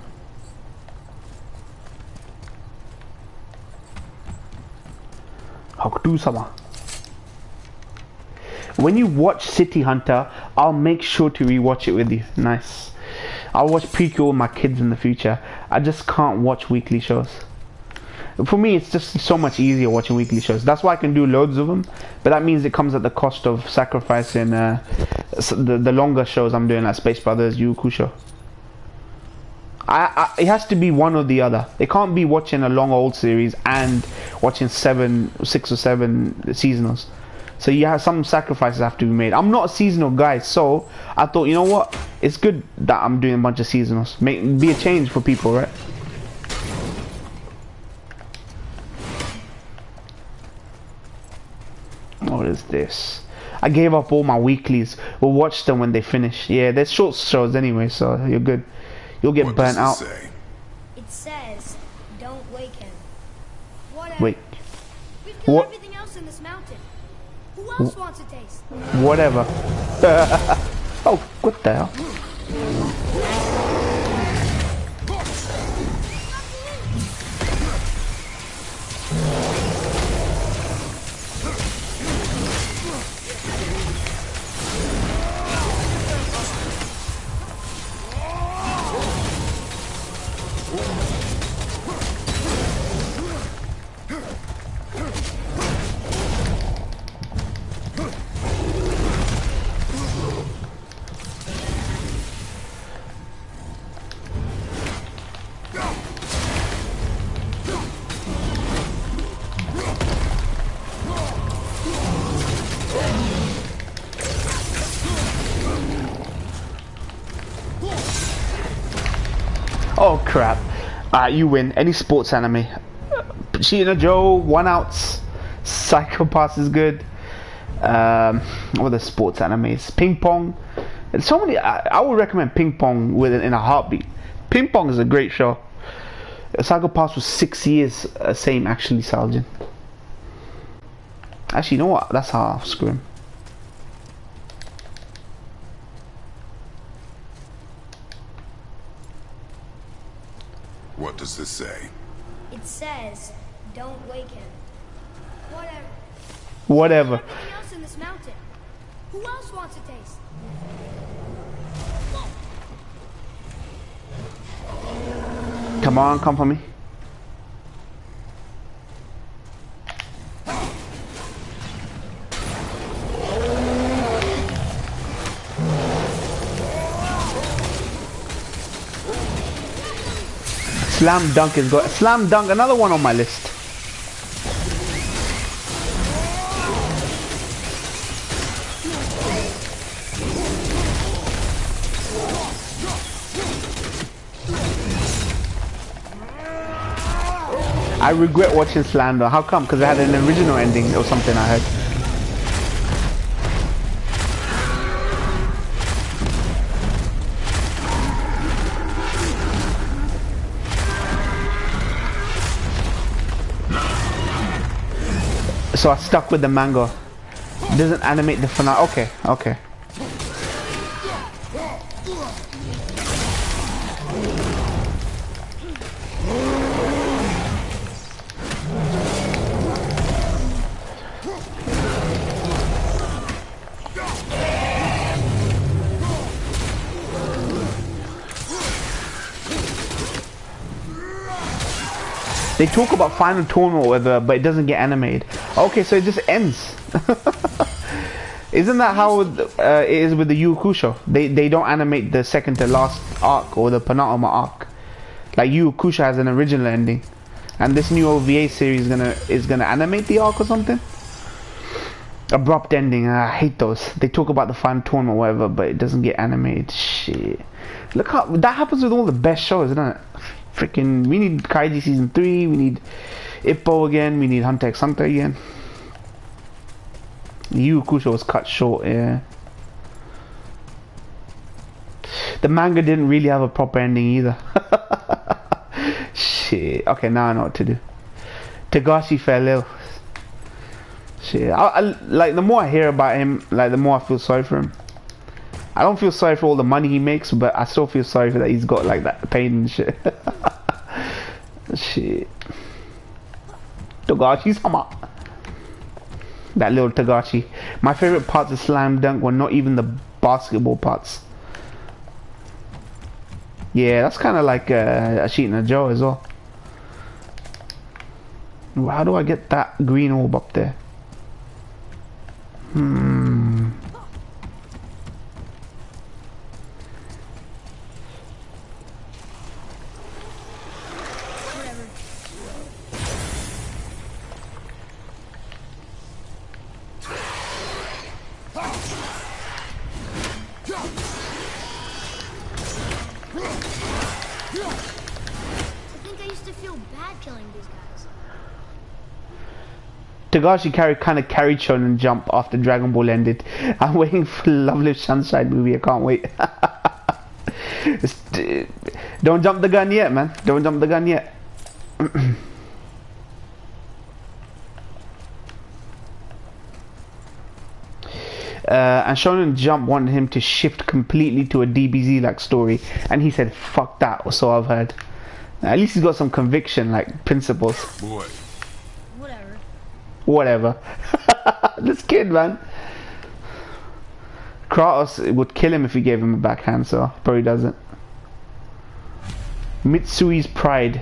Hakutu-sama. When you watch City Hunter, I'll make sure to rewatch it with you. Nice. I'll watch Precure with my kids in the future. I just can't watch weekly shows. For me, it's just so much easier watching weekly shows. That's why I can do loads of them, but that means it comes at the cost of sacrificing the longer shows I'm doing, like Space Brothers, Yu Yu Hakusho. It has to be one or the other. It can't be watching a long old series and watching 6 or 7 seasonals. So you have some sacrifices have to be made. I'm not a seasonal guy, so I thought, you know what? It's good that I'm doing a bunch of seasonals. Be a change for people, right? What is this? I gave up all my weeklies. We'll watch them when they finish. Yeah, they're short shows anyway, so you're good. You'll get burnt out. It says, don't wake him. Whatever. Wait. We've killed everything else in this mountain. Who else wants a taste? Whatever. Oh, what the hell? Oh crap. You win. Any sports anime. Sheena Joe, 1 outs. Psychopaths is good. What are the sports animes? Ping Pong. There's so many. I would recommend Ping Pong in a heartbeat. Ping Pong is a great show. Psychopaths was 6 years. Same actually, Saljan. Actually, you know what? That's how screw him. What does this say? It says, don't wake him. Whatever. Everything else in this mountain. Who else wants a taste? Come on, come for me. Slam Dunk is good. Slam Dunk, another one on my list. I regret watching Slam Dunk. How come? Because it had an original ending or something I heard. So I stuck with the manga. It doesn't animate the finale. Okay, okay. They talk about final tournament or whatever, but it doesn't get animated. Okay, so it just ends. Isn't that how it is with the Yu Yu Hakusho? They don't animate the second to last arc or the penultimate arc. Like Yu Yu Hakusho has an original ending, and this new OVA series is gonna animate the arc or something. Abrupt ending. I hate those. They talk about the final tournament or whatever, but it doesn't get animated. Shit. Look how that happens with all the best shows, isn't it? freaking. We need Kaiji season 3. We need Ippo again. We need Hunter x Hunter again. Yu Kusho was cut short. Yeah. The manga didn't really have a proper ending either. Shit. Okay, now I know what to do. Togashi fell ill. Shit. I like the more I hear about him, like the more I feel sorry for him. I don't feel sorry for all the money he makes, but I still feel sorry for that he's got like that pain and shit. Shit. Togashi-sama. That little Togashi. My favorite parts of Slam Dunk were not even the basketball parts. Yeah, that's kind of like Ashita Joe as well. How do I get that green orb up there? Togashi kind of carried Shonen Jump after Dragon Ball ended. I'm waiting for Lovely Sunshine movie. I can't wait. Don't jump the gun yet, man. Don't jump the gun yet. And Shonen Jump wanted him to shift completely to a DBZ-like story, and he said, "Fuck that." So I've heard. At least he's got some conviction, like principles. Boy. Whatever. This kid, man. Kratos would kill him if he gave him a backhand, so probably doesn't. Mitsui's Pride.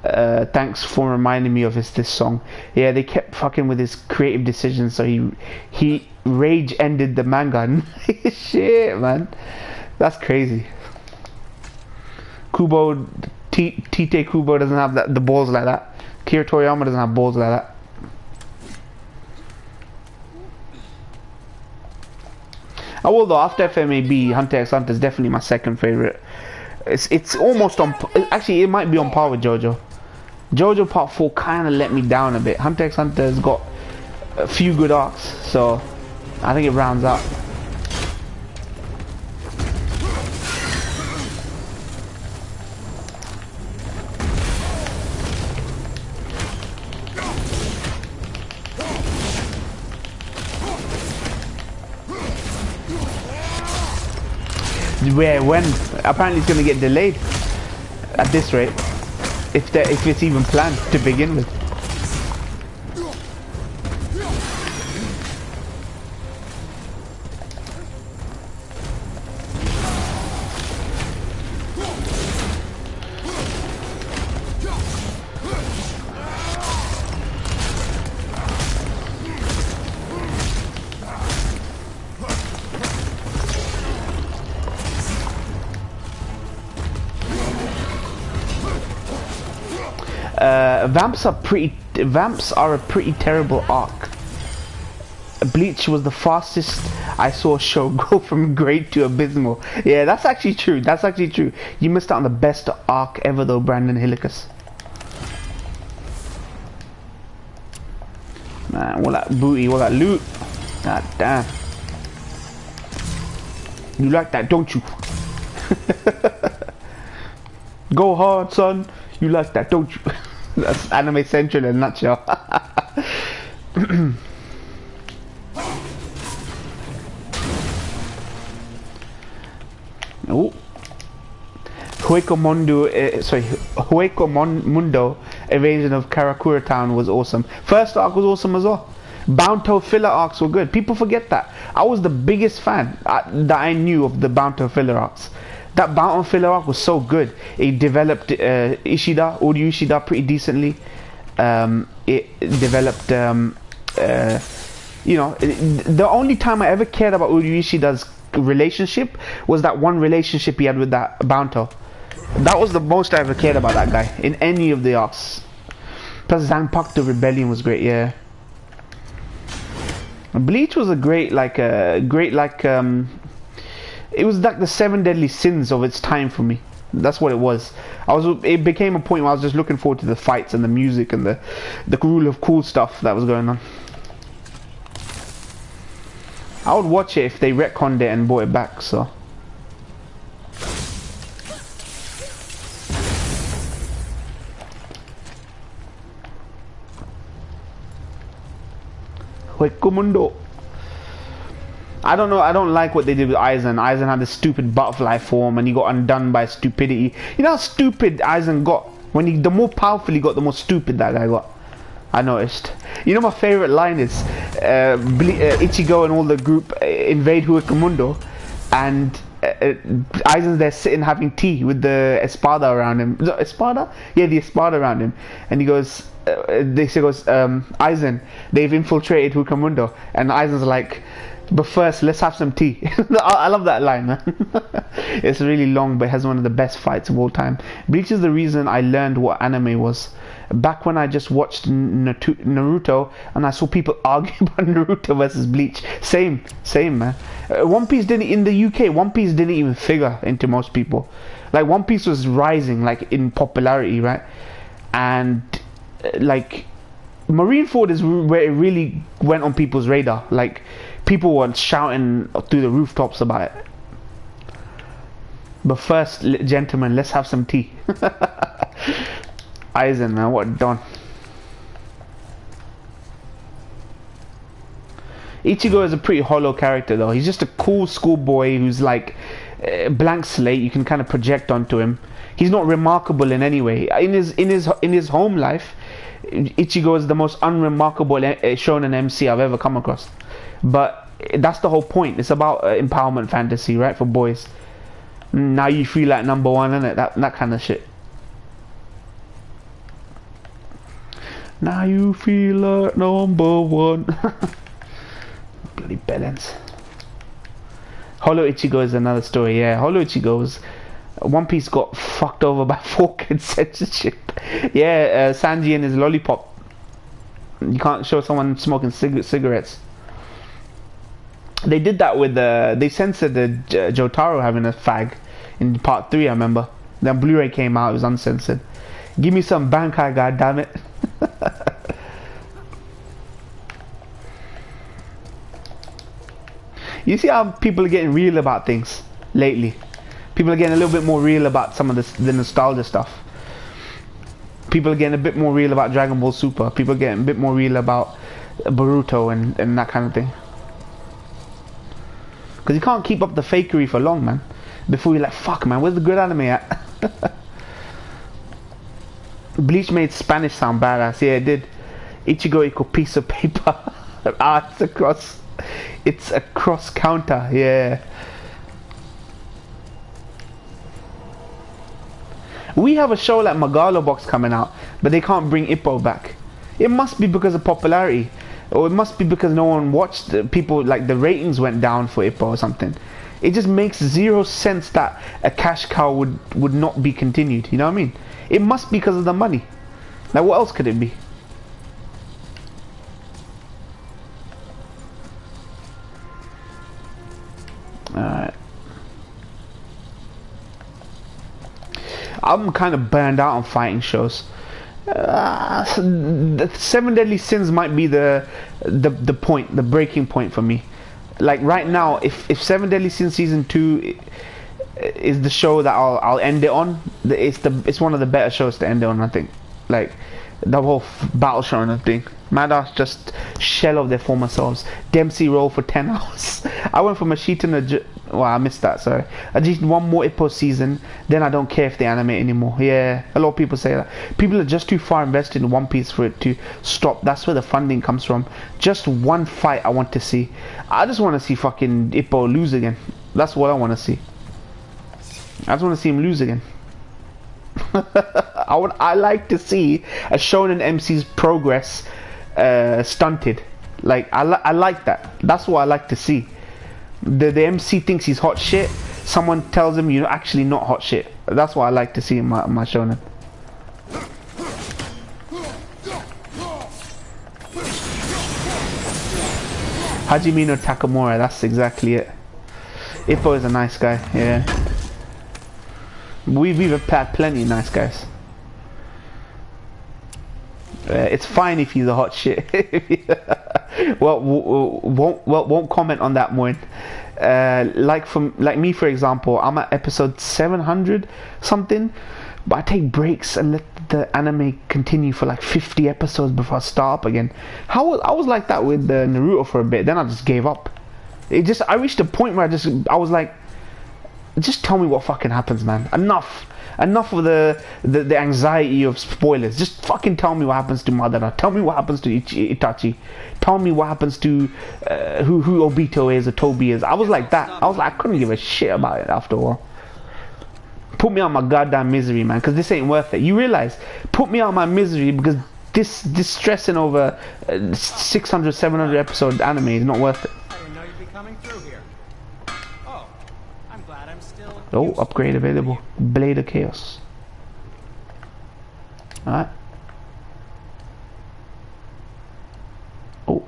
Thanks for reminding me of this song. Yeah, they kept fucking with his creative decisions, so he rage ended the manga. Shit, man. That's crazy. Kubo, Tite Kubo doesn't have the balls like that. Kira Toriyama doesn't have balls like that. Oh, well, though, after FMAB, Hunter x Hunter is definitely my second favorite. It's almost on. Actually, it might be on par with JoJo. JoJo Part 4 kind of let me down a bit. Hunter x Hunter has got a few good arcs, so I think it rounds out. When apparently it's going to get delayed at this rate, if it's even planned to begin with. Vamps are a pretty terrible arc. Bleach was the fastest I saw a show go from great to abysmal. Yeah, that's actually true. That's actually true. You missed out on the best arc ever, though, Brandon Hillicus. Man, all that booty, all that loot. God damn. You like that, don't you? Go hard, son. You like that, don't you? That's Anime Central in a nutshell. Oh, Hueco Mundo Invasion of Karakura Town was awesome. First arc was awesome as well. Bounto filler arcs were good. People forget that. I was the biggest fan that I knew of the Bounto filler arcs. That Bounto filler arc was so good. It developed Audio Ishida pretty decently. It developed, you know, the only time I ever cared about Audio Ishida's relationship was that one relationship he had with that Bounto. That was the most I ever cared about that guy in any of the arcs. Plus Zanpakuto the Rebellion was great, yeah. Bleach was a great, it was like the 7 deadly sins of its time for me. That's what it was. It became a point where I was just looking forward to the fights and the music and the rule of cool stuff that was going on. I would watch it if they retconned it and brought it back, so. Huecomundo. I don't know, I don't like what they did with Aizen. Aizen had this stupid butterfly form and he got undone by stupidity. You know how stupid Aizen got? When the more powerful he got, the more stupid that guy got. I noticed. You know my favorite line is Ichigo and all the group invade Huecomundo and Aizen's there sitting having tea with the espada around him. Is it espada? Yeah, the espada around him. And he goes, Aizen, they've infiltrated Huecomundo. And Aizen's like, but first, let's have some tea. I love that line, man. It's really long, but it has one of the best fights of all time. Bleach is the reason I learned what anime was. Back when I just watched Naruto, and I saw people argue about Naruto versus Bleach. Same, man. One Piece didn't, in the UK, One Piece didn't even figure into most people. Like, One Piece was rising, like, in popularity, right? And, like, Marineford is where it really went on people's radar. Like, people were shouting through the rooftops about it. But first, gentlemen, let's have some tea. Aizen, man, what done? Ichigo is a pretty hollow character, though. He's just a cool schoolboy who's like a blank slate. You can kind of project onto him. He's not remarkable in any way. In his home life, Ichigo is the most unremarkable shonen MC I've ever come across. But that's the whole point. It's about empowerment fantasy, right, for boys. Now you feel like number one, innit? That kind of shit. Now you feel like number one. Bloody bellends. Hollow Ichigo is another story. Yeah, Hollow Ichigo was... One Piece got fucked over by 4K censorship. Yeah, Sanji and his lollipop. You can't show someone smoking cigarettes. They did that with they censored the Jotaro having a fag in part 3, I remember. Then Blu-ray came out, it was uncensored. Give me some Bankai, goddammit. You see how people are getting real about things lately? People are getting a little bit more real about some of the nostalgia stuff. People are getting a bit more real about Dragon Ball Super. People are getting a bit more real about Boruto and that kind of thing. Because you can't keep up the fakery for long, man. Before you're like, fuck, man, where's the good anime at? Bleach made Spanish sound badass. Yeah, it did. Ichigo equal piece of paper. It's a cross counter. Yeah. We have a show like Megalobox coming out, but they can't bring Ippo back. It must be because of popularity. Or it must be because no one watched people, like the ratings went down for Ippo or something. It just makes zero sense that a cash cow would not be continued. You know what I mean? It must be because of the money. Like, what else could it be? Alright. I'm kind of burned out on fighting shows. The Seven Deadly Sins might be the point, the breaking point for me. Like right now, if Seven Deadly Sins season 2 is the show that I'll end it on, it's one of the better shows to end it on, I think. Like the whole battle shonen thing. Madhouse just shell of their former selves. Dempsey roll for 10 hours. I went from a sheet and a... Well, I missed that, sorry. I just one more Ippo season, then I don't care if they animate anymore. Yeah, a lot of people say that. People are just too far invested in One Piece for it to stop. That's where the funding comes from. Just one fight I want to see. I just want to see fucking Ippo lose again. That's what I want to see. I just want to see him lose again. I like to see a shonen MC's progress stunted. Like I like that. That's what I like to see. The MC thinks he's hot shit. Someone tells him you're actually not hot shit. That's what I like to see in my shonen. Hajime no Takamura. That's exactly it. Ippo is a nice guy. Yeah. We've had plenty of nice guys. It's fine if he's a hot shit. Well, won't comment on that more. Like me, for example, I'm at episode 700 something, but I take breaks and let the anime continue for like 50 episodes before I start up again. I was like that with Naruto for a bit, then I just gave up. I reached a point where I was like, just tell me what fucking happens, man. Enough of the anxiety of spoilers. Just fucking tell me what happens to Madara. Tell me what happens to Itachi. Tell me what happens to who Obito is or Tobi is. I was like that. I couldn't give a shit about it after a while. Put me out my goddamn misery, man, because this ain't worth it. You realize, put me out my misery, because this stressing over 600, 700 episode anime is not worth it. I didn't know you'd be coming through here. Oh, I'm glad I'm still... Oh, upgrade available. Blade of Chaos. Alright. Oh.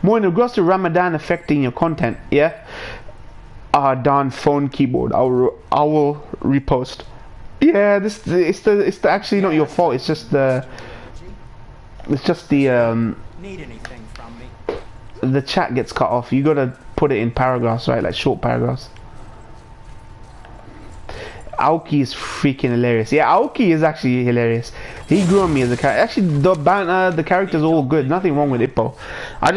More in regards to Ramadan affecting your content, yeah? Darn phone keyboard. I will repost. Yeah, it's actually not your fault. It's just the Need anything from me? the chat gets cut off. You gotta put it in paragraphs, right? Like short paragraphs. Aoki is freaking hilarious. Yeah, Aoki is actually hilarious. He grew on me as a character. Actually, the banter, the characters are all good. Nothing wrong with Ippo. I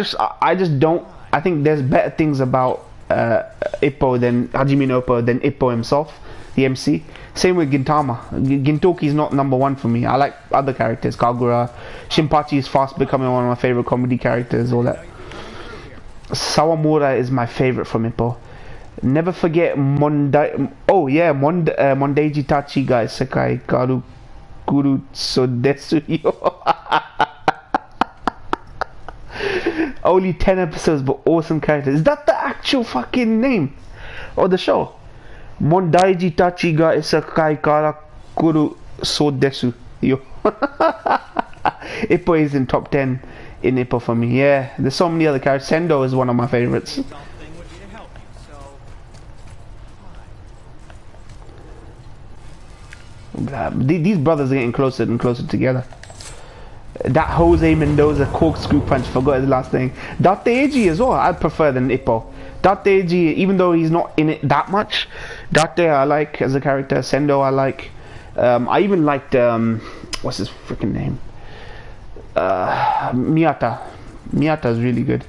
just don't. I think there's better things about Ippo than Hajime no Ippo than Ippo himself, the MC. Same with Gintama. Gintoki's not number one for me. I like other characters. Kagura, Shinpachi is fast becoming one of my favorite comedy characters. All that. Sawamura is my favorite from Ippo. Never forget Mondeiji Tachi guys Sekai Karu Guru Sodesu. Only 10 episodes but awesome characters. Is that the actual fucking name of the show? Mondeiji Tachi ga Isekai Kara Kuru Sodesu. Yo. Ippo is in top 10 in Ippo for me. Yeah, there's so many other characters. Sendo is one of my favorites. These brothers are getting closer and closer together. That Jose Mendoza corkscrew punch, forgot his last name. Dateji as well, I prefer than Ippo. Dateji, even though he's not in it that much, Date I like as a character. Sendo I like. I even liked what's his freaking name? Miyata. Miyata is really good.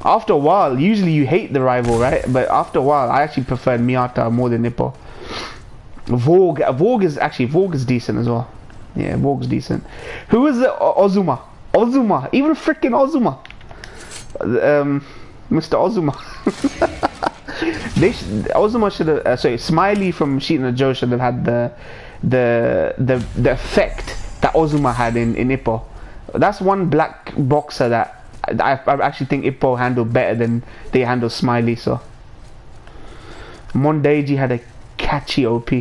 After a while, usually you hate the rival, right? But after a while, I actually preferred Miyata more than Ippo. Vogue is decent as well. Yeah, Vogue's decent. Who is Ozuma? Even freaking Ozuma. Mr. Ozuma. Ozuma should have. Sorry, Smiley from Sheet and Joe should have had the effect that Ozuma had in Ippo. That's one black boxer that I actually think Ippo handled better than they handled Smiley. So Mondeiji had a catchy OP.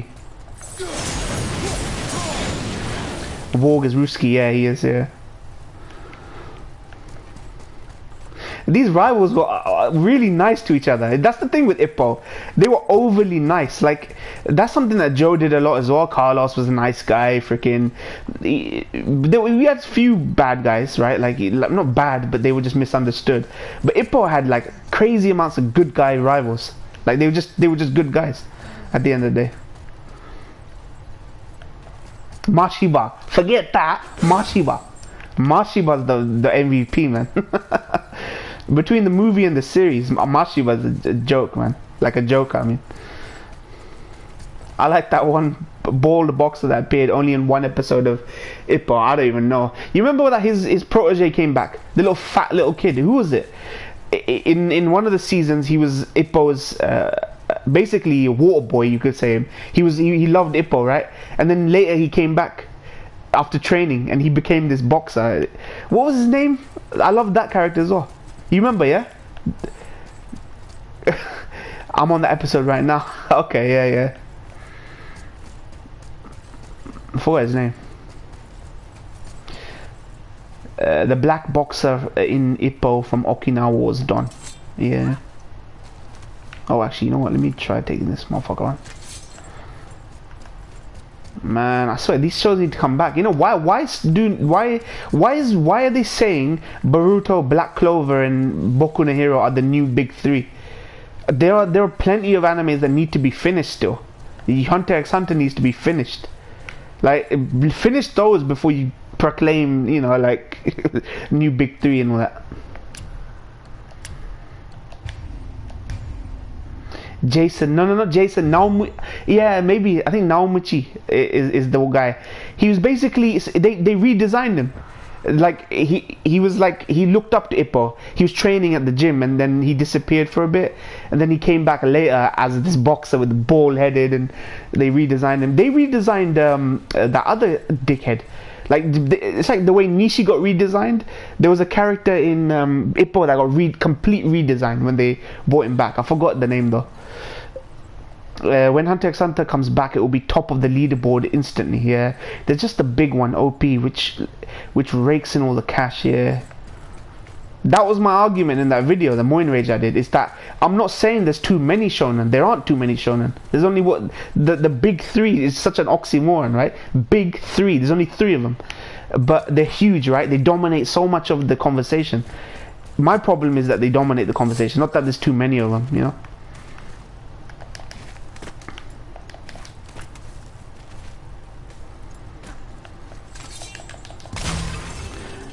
Vogue is Ruski, yeah, he is, yeah. These rivals were really nice to each other. That's the thing with Ippo. They were overly nice. Like, that's something that Joe did a lot as well. Carlos was a nice guy, freaking. We had few bad guys, right? Like, not bad, but they were just misunderstood. But Ippo had, like, crazy amounts of good guy rivals. Like, they were just good guys at the end of the day. Mashiba, forget that. Mashiba's the MVP, man. Between the movie and the series, Mashiba's a joke, man. Like a joke, I mean. I like that one bald boxer that appeared only in one episode of Ippo. I don't even know. You remember that his protege came back? The little fat little kid. Who was it? In one of the seasons, he was Ippo's basically a water boy, you could say. He loved Ippo, right? And then later he came back after training and he became this boxer. What was his name? I loved that character as well. You remember, yeah? I'm on the episode right now. Okay, yeah. I forgot his name. The black boxer in Ippo from Okinawa was done. Yeah. Oh, actually, you know what? Let me try taking this motherfucker on. Man, I swear these shows need to come back. You know why? Why are they saying Boruto, Black Clover, and Boku no Hero are the new big three? There are plenty of animes that need to be finished still. Hunter x Hunter needs to be finished. Like, finish those before you proclaim, you know, like new big three and all that. Jason, no, not Jason. Yeah, maybe I think Naomichi is the guy. He was basically they redesigned him. Like he was like, he looked up to Ippo. He was training at the gym and then he disappeared for a bit and then he came back later as this boxer with the bald headed and they redesigned him. They redesigned that other dickhead. Like it's like the way Nishi got redesigned. There was a character in Ippo that got complete redesign when they brought him back. I forgot the name though. When Hunter x Hunter comes back, it will be top of the leaderboard instantly. Yeah, there's just a big one, OP, which rakes in all the cash here. That was my argument in that video, the Moin Rage I did, is that I'm not saying there's too many shonen. There aren't too many shonen. There's only what the big three is such an oxymoron, right? Big three. There's only 3 of them, but they're huge, right? They dominate so much of the conversation. My problem is that they dominate the conversation, not that there's too many of them, you know.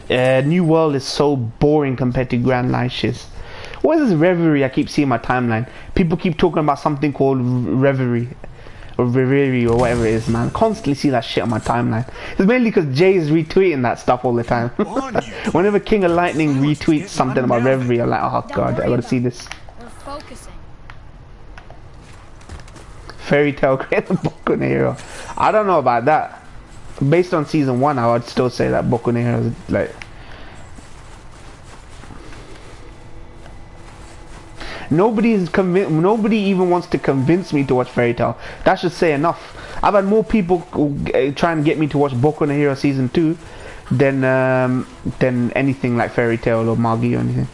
New World is so boring compared to Grand Line shiz. What is this Reverie I keep seeing in my timeline? People keep talking about something called Reverie or Reverie or whatever it is, man. I constantly see that shit on my timeline. It's mainly because Jay is retweeting that stuff all the time. Whenever King of Lightning retweets something about Reverie, I'm like, oh god, I gotta see this. We're focusing. Fairy Tail created Boku no Hero. I don't know about that. Based on season 1, I would still say that Boku no Hero is like, nobody even wants to convince me to watch Fairy Tail. That should say enough. I've had more people try and get me to watch Boku no Hero season 2 than anything like Fairy Tail or Magi or anything.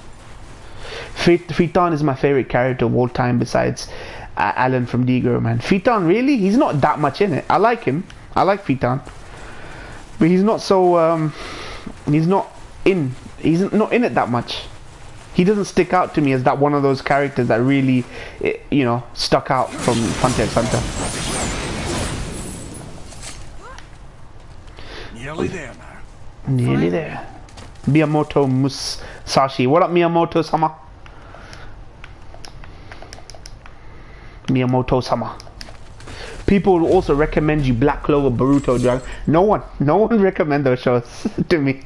Fitan is my favorite character of all time besides Alan from D-Girl, man. Fitan, really? He's not that much in it. I like him. I like Fitan. But he's not so he's not in it that much. He doesn't stick out to me as that one of those characters that really, you know, stuck out from Hunter x Hunter. Nearly there now. Nearly there. Miyamoto Musashi. What up, Miyamoto-sama? Miyamoto-sama. People will also recommend you Black Clover, Boruto, Dragon. No one recommend those shows to me.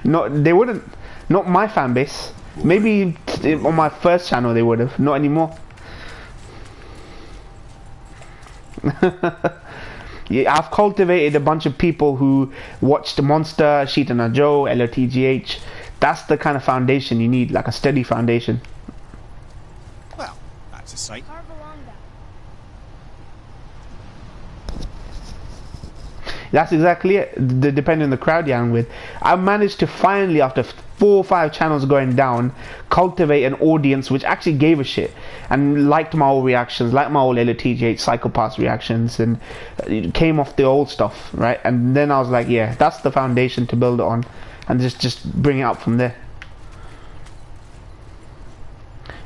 No, they wouldn't. Not my fan base. Maybe on my first channel they would have. Not anymore. Yeah, I've cultivated a bunch of people who watched Monster, Shita no Joe, LOTGH. That's the kind of foundation you need, like a steady foundation. Well, that's a sight. Carve along that. That's exactly it. Depending on the crowd you're with. I managed to finally, after 4 or 5 channels going down, cultivate an audience which actually gave a shit and liked my old reactions, liked my old LOTGH Psychopaths reactions, and it came off the old stuff, right? And then I was like, yeah, that's the foundation to build it on, and just bring it up from there.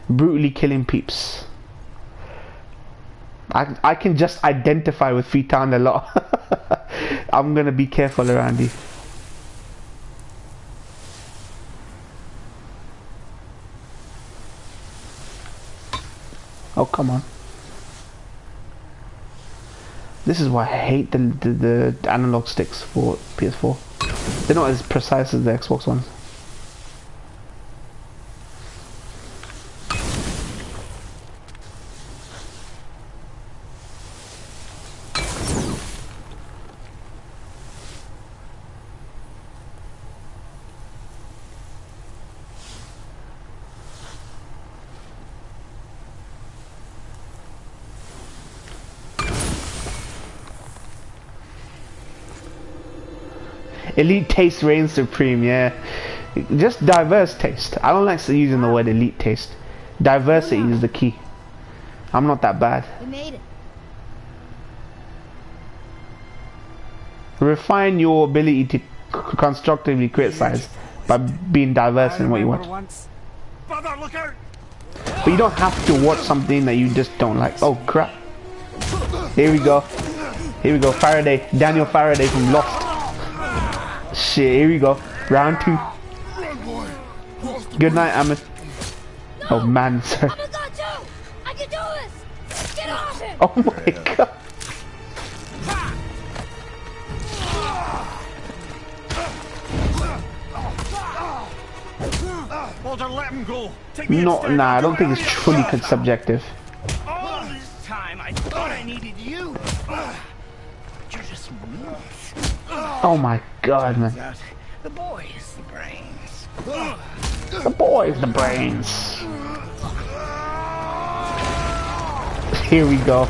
Brutally killing peeps. I can just identify with Fitan a lot. I'm gonna be careful around you. Oh, come on. This is why I hate the analog sticks for PS4. They're not as precise as the Xbox ones. Elite taste reigns supreme, yeah. Just diverse taste. I don't like using the word elite taste. Diversity is the key. I'm not that bad. We made it. Refine your ability to constructively criticize by being diverse in what you watch. Brother, look out! But you don't have to watch something that you just don't like. Oh crap. Here we go. Here we go. Faraday. Daniel Faraday from Lost. Shit, here we go. Round 2. Good night, Ahmed. Oh man, sorry. I'm a god too! I can do this! Get off him! Oh my god. Baldr, let him go. Take No, nah, I don't think it's truly subjective. All this time, I thought I needed you. But you're just meat. Oh my god, man. The boy is the brains. The boy's the brains. Here we go.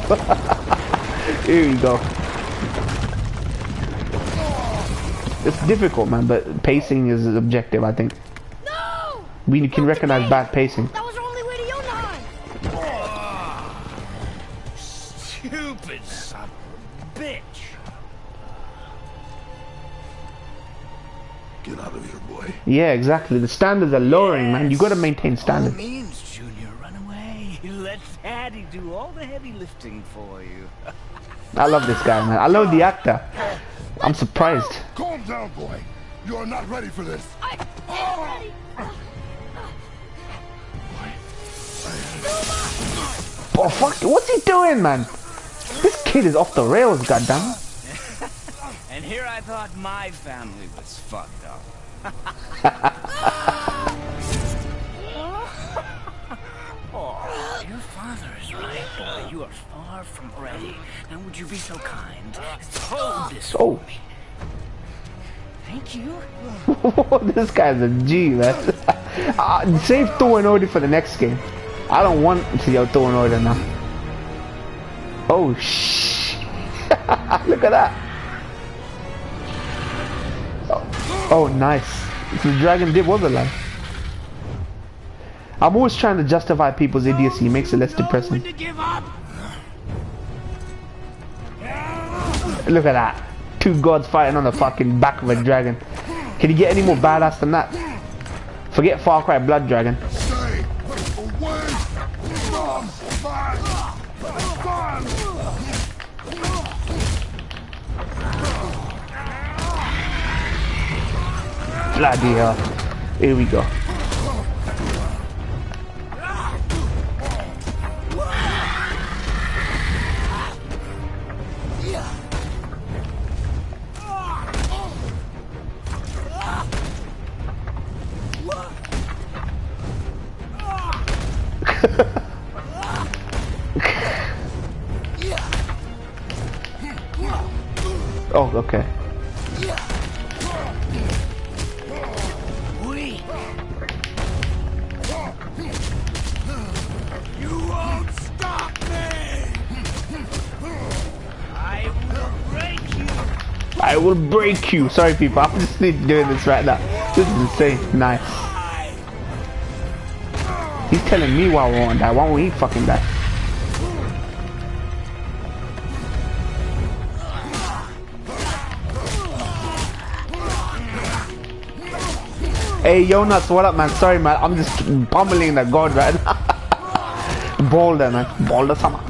Here we go. It's difficult, man, but pacing is objective, I think. No! We can recognize bad pacing. That was our only way to Jotunheim! Stupid son of a bitch. Get out of here, boy. Yeah, exactly. The standards are lowering, man. You gotta maintain All standards. means, Junior, run away. Let Daddy do all the heavy lifting for you. I love this guy, man. I love the actor. I'm surprised. Calm down, boy. You are not ready for this. I am ready! Oh fuck! What's he doing, man? This kid is off the rails, goddamn. And here I thought my family was fucked up. Oh, your father is right, boy. You are far from ready. Now would you be so kind as to hold this Oh. for me? Thank you. This guy's a G, man. Save Thor in order for the next game. I don't want to see Thor in order now. Oh shh! Look at that. Oh nice. The dragon was alive. I'm always trying to justify people's idiocy. It makes it less depressing. Look at that. 2 gods fighting on the fucking back of a dragon. Can you get any more badass than that? Forget Far Cry Blood Dragon. Stay away from my son. Bloody hell. Here we go. Oh, okay. You won't stop me! I will break you! I will break you. Sorry, people. I'm just doing this right now. This is insane. Nice. He's telling me why we won't die. Why won't he fucking die? Hey, yo nuts, what up, man? Sorry, man. I'm just pummeling the god right now. Baldr, man. Baldr sama.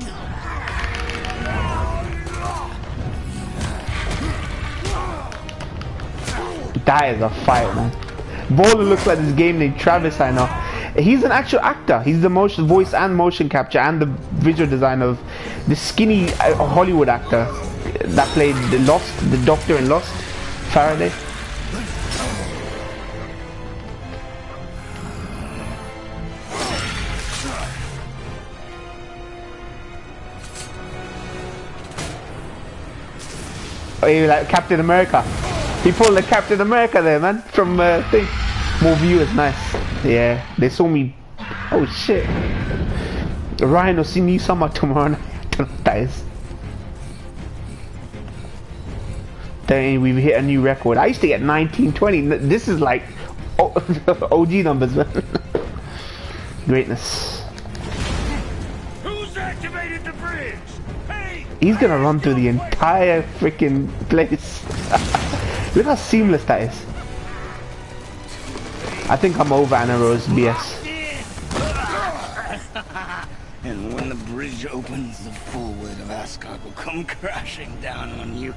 That is a fight, man. Baldr looks like this game named Travis, I know. He's an actual actor. He's the motion, voice and motion capture and the visual design of the skinny Hollywood actor that played the Doctor in Lost, Faraday. Oh, he like Captain America. He pulled the Captain America there, man. From thing. More viewers, nice. Yeah, they saw me. Oh shit. Ryan will see me somewhere tomorrow night. I don't know what that is. Then we've hit a new record. I used to get 19, 20. This is like OG numbers, man. Greatness. Who's activated the bridge? Hey! He's gonna run through the entire freaking place. Look how seamless that is. I think I'm over Anna Rose BS. And when the bridge opens, the full weight of Asgard will come crashing down on you.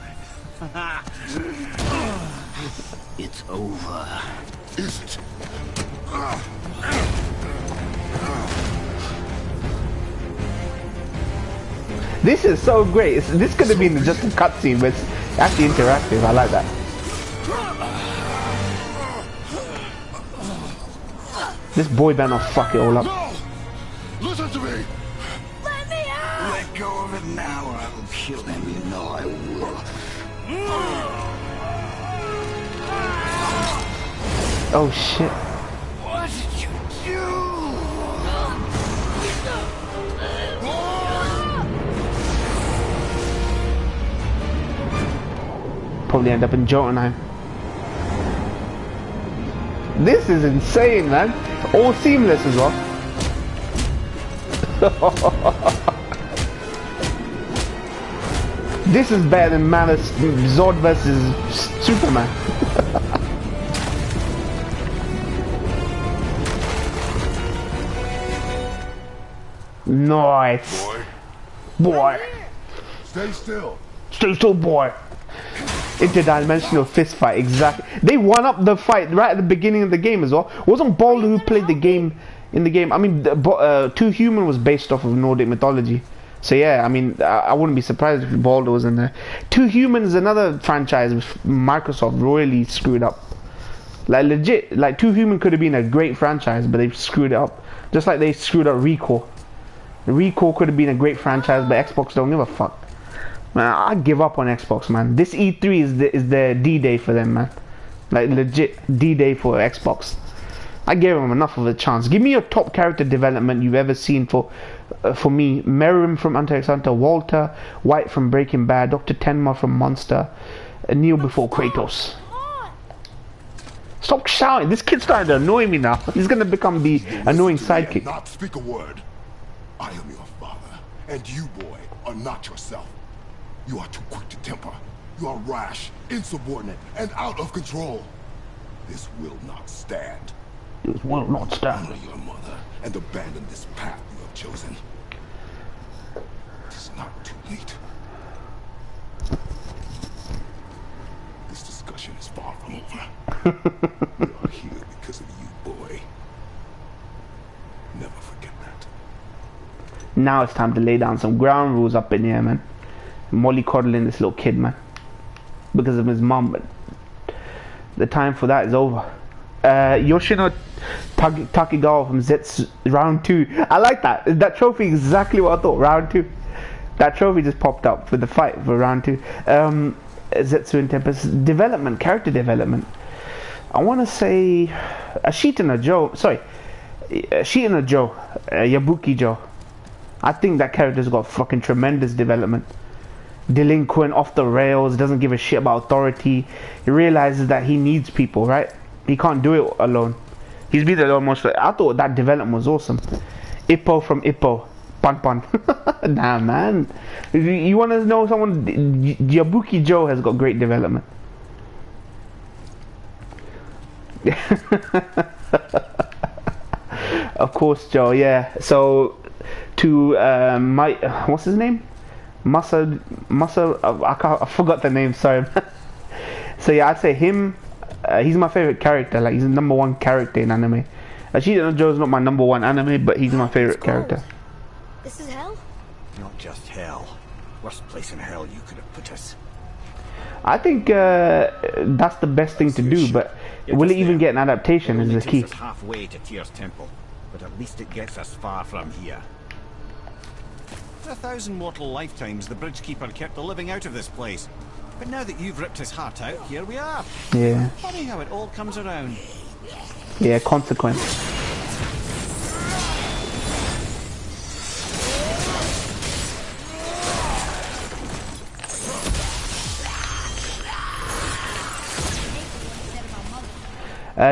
It's over. Is it? This is so great. This could have been just a cutscene, but it's actually interactive. I like that. This boy better not fuck it all up. No! Listen to me! Let me out! Let go of it now or I will kill him. You know I will. Oh shit. What did you do? Probably end up in Jotunheim. This is insane, man. All seamless as well. This is better than Zod versus Superman. Nice. Boy. Stay still. Stay still, boy. Interdimensional fist fight, exactly. They won up the fight right at the beginning of the game as well. Wasn't Baldr who played the game in the game? I mean, Two Human was based off of Nordic mythology. So yeah, I mean, I wouldn't be surprised if Baldr was in there. Two Human is another franchise which Microsoft royally screwed up. Like legit, like Two Human could have been a great franchise, but they screwed it up. Just like they screwed up Recall. Recall could have been a great franchise, but Xbox don't give a fuck. Man, I give up on Xbox, man. This E3 is the D-Day for them, man. Like legit D-Day for Xbox. I gave them enough of a chance. Give me your top character development you've ever seen for me. Merrim from Hunter x Hunter, Walter White from Breaking Bad, Dr. Tenma from Monster, Neil before Kratos. Stop shouting. This kid's starting to annoy me now. He's gonna become the annoying sidekick. Not speak a word. I am your father, and you, boy, are not yourself. You are too quick to temper. You are rash, insubordinate, and out of control. This will not stand. This will not stand. Honor your mother and abandon this path you have chosen. It's not too late. This discussion is far from over. We are here because of you, boy. Never forget that. Now it's time to lay down some ground rules up in here, man. Molly coddling this little kid, man, because of his mom, but the time for that is over. Yoshino Takegawa from Zetsu round 2. I like that. That trophy is exactly what I thought. Round 2. That trophy just popped up for the fight for round 2. Zetsu and Tempest development, character development. I want to say Ashita Joe. Sorry, Ashita Joe, Yabuki Joe. I think that character's got fucking tremendous development. Delinquent, off the rails, doesn't give a shit about authority. He realizes that he needs people, right? He can't do it alone. He's been there almost. I thought that development was awesome. Ippo from Ippo. Pan. Nah, man. You want to know someone? Yabuki Joe has got great development. Of course, Joe. Yeah. So to what's his name? Masa. I forgot the name. Sorry. So yeah, I'd say him. He's my favorite character. Like he's the #1 character in anime. Ashita Joe's not my #1 anime, but he's my favorite character. This is hell? Not just hell. Worst place in hell you could have put us. I think that's the best thing to do, but will it even get an adaptation is the key. It takes us halfway to Tyr's temple, but at least it gets us far from here. For 1,000 mortal lifetimes, the Bridgekeeper kept the living out of this place. But now that you've ripped his heart out, here we are. Yeah. Funny how it all comes around. Yeah, consequence.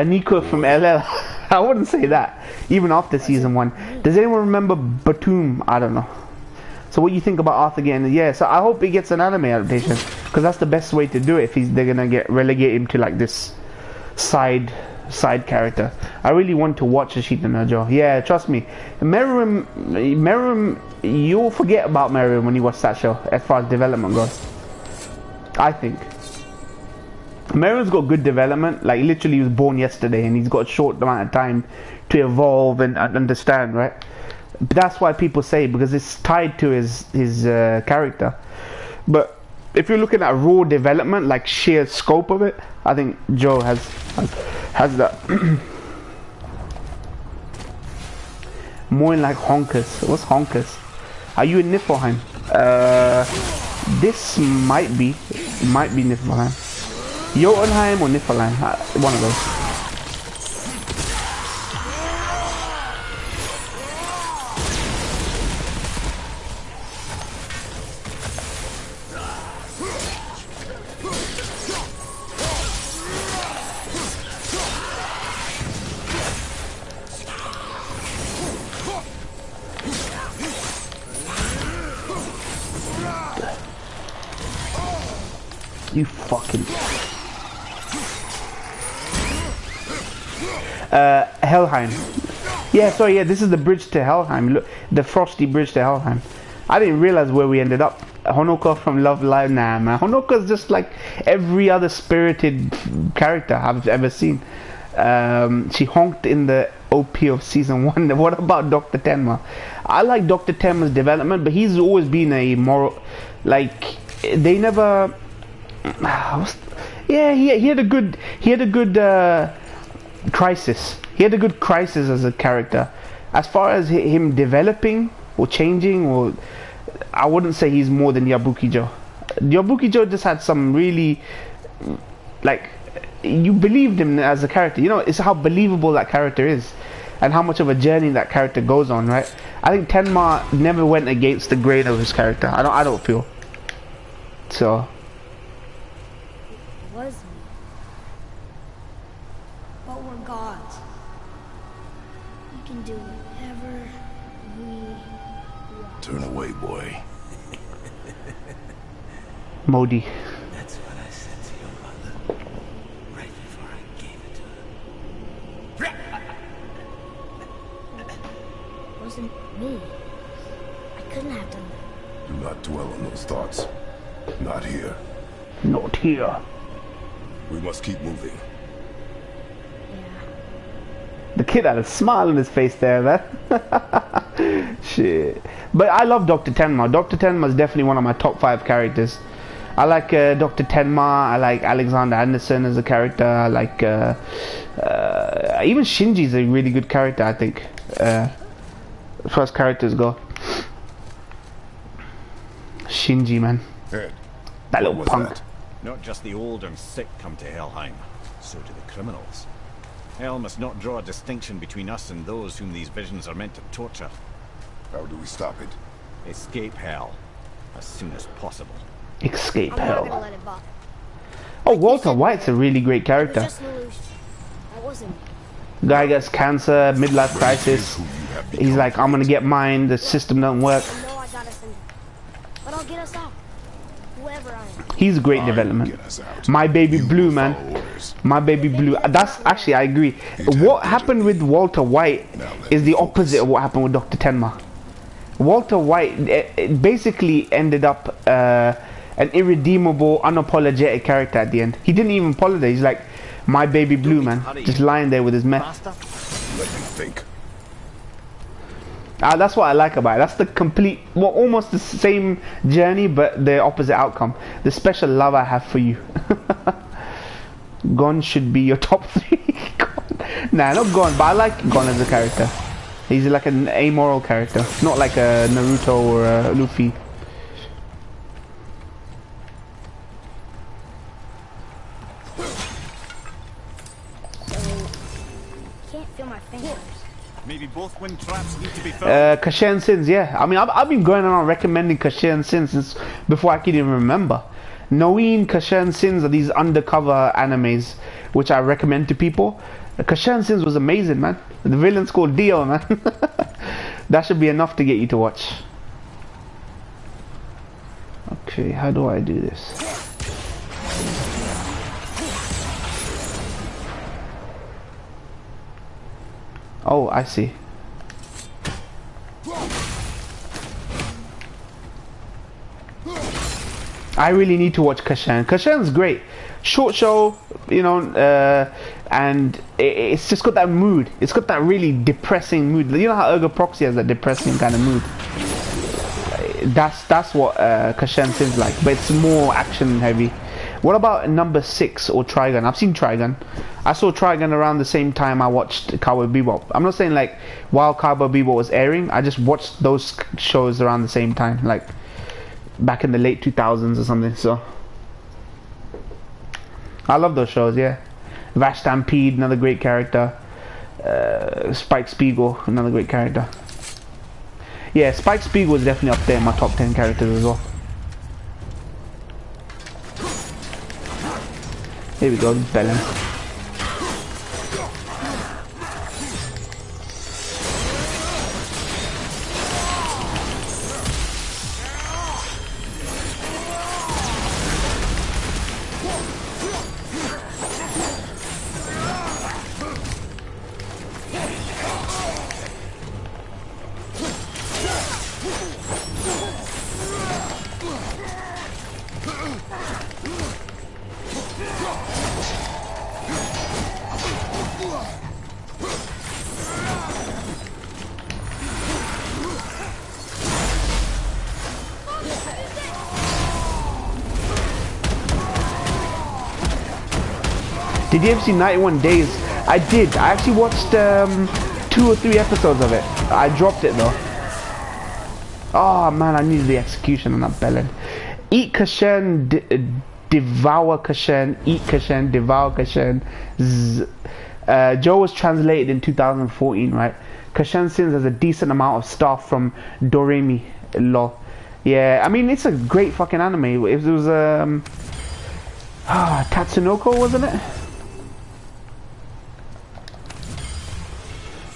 Nico from LL. I wouldn't say that, even after season 1. Does anyone remember Batum? I don't know. So what do you think about Arthur getting? Yeah, so I hope he gets an anime adaptation, because that's the best way to do it if they're gonna relegate him to like this side character. I really want to watch Ashita no Joe. Yeah, trust me. Meruem, you'll forget about Meruem when you watch that show as far as development goes. I think. Meruem's got good development. Like literally he was born yesterday and he's got a short amount of time to evolve and understand, right? But that's why people say, because it's tied to his character. But if you're looking at raw development, like sheer scope of it, I think Joe has that. More in like honkers. What's honkers? Are you in Niflheim? This might be Niflheim. Jotunheim or Niflheim, one of those. You fucking... Helheim. Yeah, sorry, yeah, this is the bridge to Helheim. Look, the frosty bridge to Helheim. I didn't realize where we ended up. Honoka from Love Live? Nah, man. Honoka's just like every other spirited character I've ever seen. She honked in the OP of season 1. What about Dr. Tenma? I like Dr. Tenma's development, but he's always been a moral... Like, they never... Yeah, he had a good crisis. He had a good crisis as a character. As far as him developing or changing, or I wouldn't say he's more than Yabukijo. Yabukijo just had some really, like, you believed him as a character. You know, it's how believable that character is, and how much of a journey that character goes on, right? I think Tenma never went against the grain of his character. I don't feel so. Was me. But we're gods. We can do whatever we want. Turn away, boy. Modi. That's what I said to your mother right before I gave it to her. It wasn't me. I couldn't have done that. Do not dwell on those thoughts. Not here. Not here. We must keep moving. Yeah. The kid had a smile on his face there, man. Shit. But I love Dr. Tenma. Dr. Tenma is definitely one of my top 5 characters. I like Dr. Tenma. I like Alexander Anderson as a character. I like even Shinji's a really good character, I think. As far as characters go. Shinji, man. Ed, That what little was punk. that? Not just the old and sick come to Helheim, so do the criminals. Hell must not draw a distinction between us and those whom these visions are meant to torture. How do we stop it? Escape Hell as soon as possible. Escape I'm not gonna hell. let it bother. Oh, Walter White's a really great It was character. just an illusion. That wasn't me. Guy gets cancer, midlife crisis. He's like, I'm gonna get mine. The system doesn't work. I know I got us in there. But I'll get us out. Whoever I am. He's a great development. Get us out. My Baby Blue, man. Follow orders. My Baby Blue. That's actually, I agree. What happened with Walter White is the opposite of what happened with Dr. Tenma. Walter White it basically ended up an irredeemable, unapologetic character at the end. He didn't even apologize. He's like, my Baby Blue, man. Just lying there with his meth. Let me think. That's what I like about it. That's the complete, well, almost the same journey, but the opposite outcome. The special love I have for you. Gon should be your top 3. Nah, not Gon, but I like Gon as a character. He's like an amoral character, not like a Naruto or a Luffy. Can't feel my fingers. Maybe both wind traps need to be filled. Kashin Sins, yeah. I mean, I've been going around recommending Kashin Sins since before I could even remember. Noeen, Kashin Sins are these undercover animes which I recommend to people. Kashan Sins was amazing, man. The villain's called Dio, man. That should be enough to get you to watch. Okay, how do I do this? Oh, I see. I really need to watch Kashan. Kashan's great. Short show, you know, and it's just got that mood. It's got that really depressing mood. You know how Ergo Proxy has that depressing kind of mood? That's what Kashan seems like, but it's more action heavy. What about number 6 or Trigun? I've seen Trigun. I saw Trigun around the same time I watched Cowboy Bebop. I'm not saying like while Cowboy Bebop was airing, I just watched those shows around the same time, like back in the late 2000s or something. So I love those shows, yeah. Vash Stampede, another great character. Spike Spiegel, another great character. Yeah, Spike Spiegel is definitely up there in my top 10 characters as well. Here we go, Belen. Did you ever see 91 Days? I did. I actually watched 2 or 3 episodes of it. I dropped it though. Oh man, I needed the execution on that Belen. Eat Kashan, devour Kashan, eat Kashan, devour Kashan. Joe was translated in 2014, right? Kashan Sins has a decent amount of stuff from Doremi. Lol. Yeah, I mean it's a great fucking anime. It was Tatsunoko, wasn't it?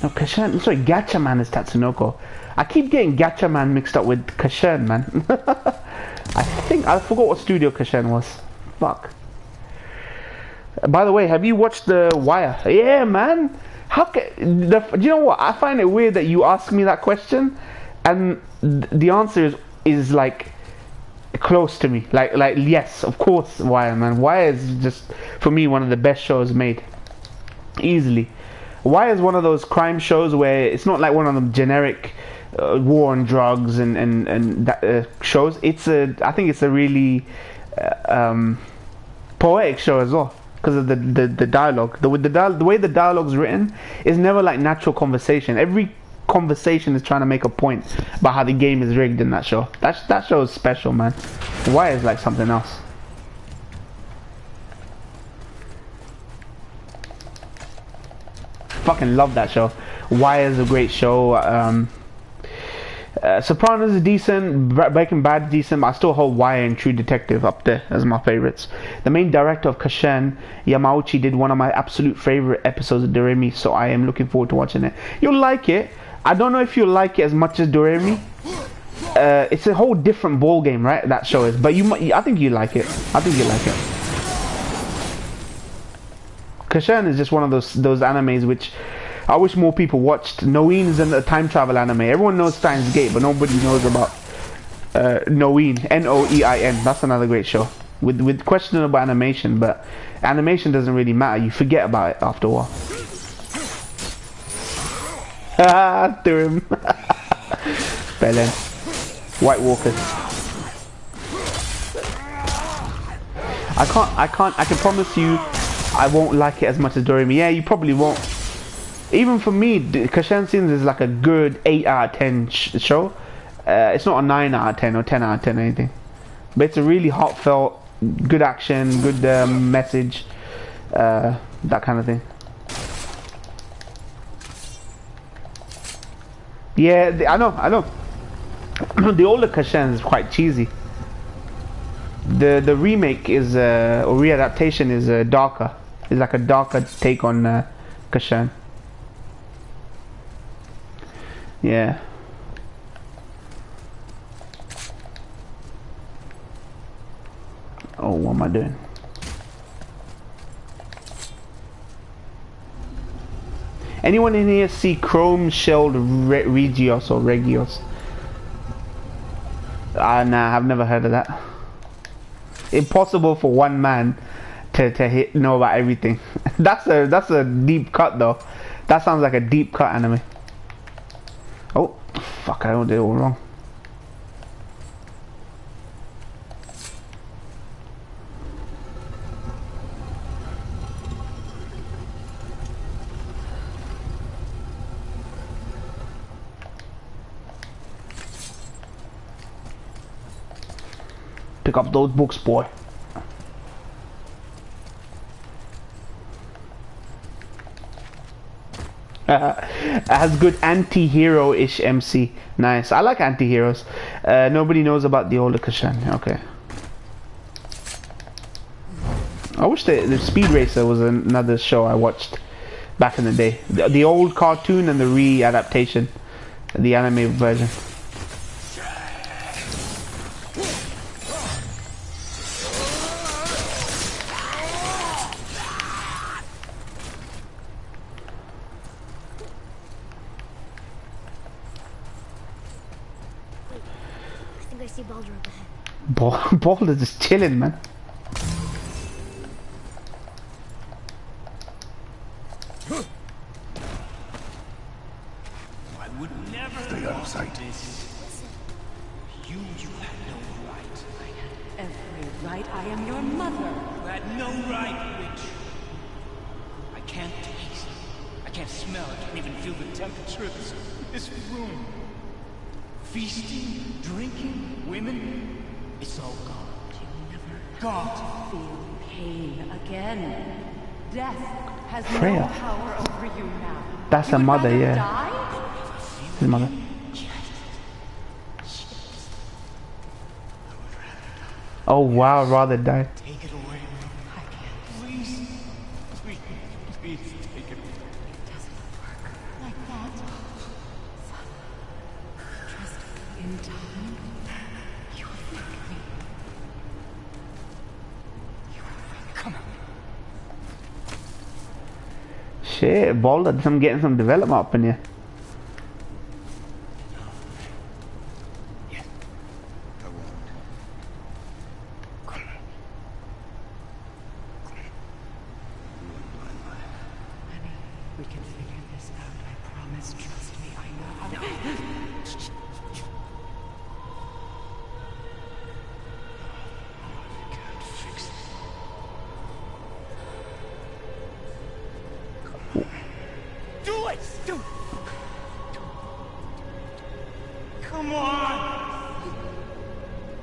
No, Kashan, sorry, Gatchaman is Tatsunoko. I keep getting Gatchaman mixed up with Kashan, man. I forgot what studio Kashan was. Fuck. By the way, have you watched The Wire? Yeah, man. How can do you know what? I find it weird that you ask me that question, and the answer is like close to me. Like yes, of course, Wire, man. Wire is just for me one of the best shows made, easily. Wire is one of those crime shows where it's not like one of them generic war on drugs and that, shows. I think it's a really poetic show as well because of the dialogue. The way the dialogue's written is never like natural conversation. Every conversation is trying to make a point about how the game is rigged in that show. That show is special, man. Wire is like something else. Fucking love that show. Wire is a great show. Sopranos is decent. Breaking Bad is decent, but I still hold Wire and True Detective up there as my favorites. The main director of Kashan, Yamauchi, did one of my absolute favorite episodes of Doremi, so I am looking forward to watching it. You'll like it. I don't know if you'll like it as much as Doremi. It's a whole different ball game, right? That show is, but I think you like it. I think you like it. Kashan is just one of those animes which I wish more people watched. Noin is a time travel anime. Everyone knows Steins Gate, but nobody knows about Noin. Noein. That's another great show with questionable animation, but animation doesn't really matter. You forget about it after a while. Ah, threw him. Belen. White Walkers. I can promise you I won't like it as much as Doremi. Yeah, you probably won't. Even for me, Kashan Sins is like a good 8 out of 10 show. It's not a 9 out of 10 or 10 out of 10 or anything. But it's a really heartfelt, good action, good message, that kind of thing. Yeah, I know. The older Kashan is quite cheesy. The remake is, or readaptation is darker. It's like a darker take on Kashan. Yeah. Oh, what am I doing? Anyone in here see chrome shelled Regios or Regios? Nah, I've never heard of that. Impossible for one man to know about everything. That's a deep cut though. That sounds like a deep cut anime. Oh, fuck! I did it all wrong. Pick up those books, boy. Has good anti-hero-ish MC. Nice. I like anti-heroes. Nobody knows about the older Kashan. Okay. I wish the Speed Racer was another show I watched back in the day. The old cartoon and the re-adaptation. The anime version. I see Baldr up ahead. Baldr just chilling, man. I would never stay out of sight. You had no right. I had every right. I am your mother. You had no right, witch. I can't taste. I can't smell. I can't even feel the temperature of this room. Feasting, drinking, women, it's all gone. You never Gone. feel pain again. Death has Freya. no power over you now. That's You her would mother, rather yeah. die? His mother. Oh wow, rather die. Take it away. I can't. Please. Please. Please take it away. It doesn't work like that. Son, trust me. In time, you'll thank me. You will thank me. Come on. Shit, Baldr, I'm getting some development up in here. Yes. I won't. Come on. Ruin my life. Honey, we can figure this out. I promise. Trust me. I know how to. I can't fix it. Do it! Come on!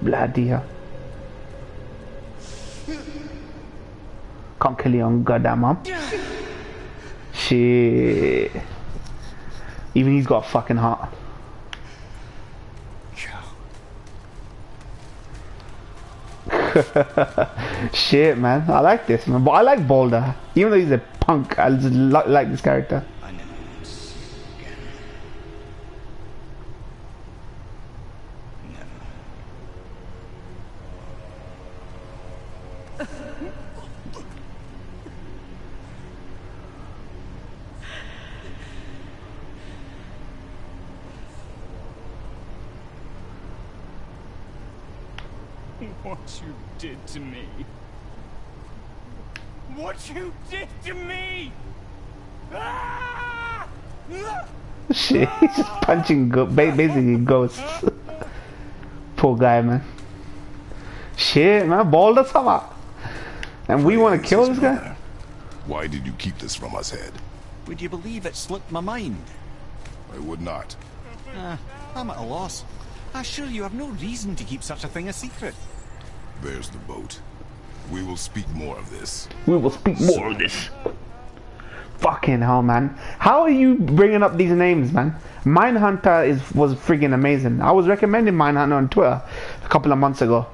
Bloody hell. Can't kill your own goddamn mom. Shit. Even he's got a fucking heart. Shit, man. I like this, man. But I like Baldr. Even though he's a punk, I just like this character. I never want to see you again. Never. What you did to me. What you did to me! Ah! Shit, he's just punching basically ghosts. Poor guy, man. Shit, man. Baldr sama. And we want to kill this guy? Why did you keep this from us, Head? Would you believe it slipped my mind? I would not. I'm at a loss. I assure you have no reason to keep such a thing a secret. There's the boat. We will speak more of this. We will speak more of this. Fucking hell, man. How are you bringing up these names, man? Mindhunter was freaking amazing. I was recommending Mindhunter on Twitter a couple of months ago.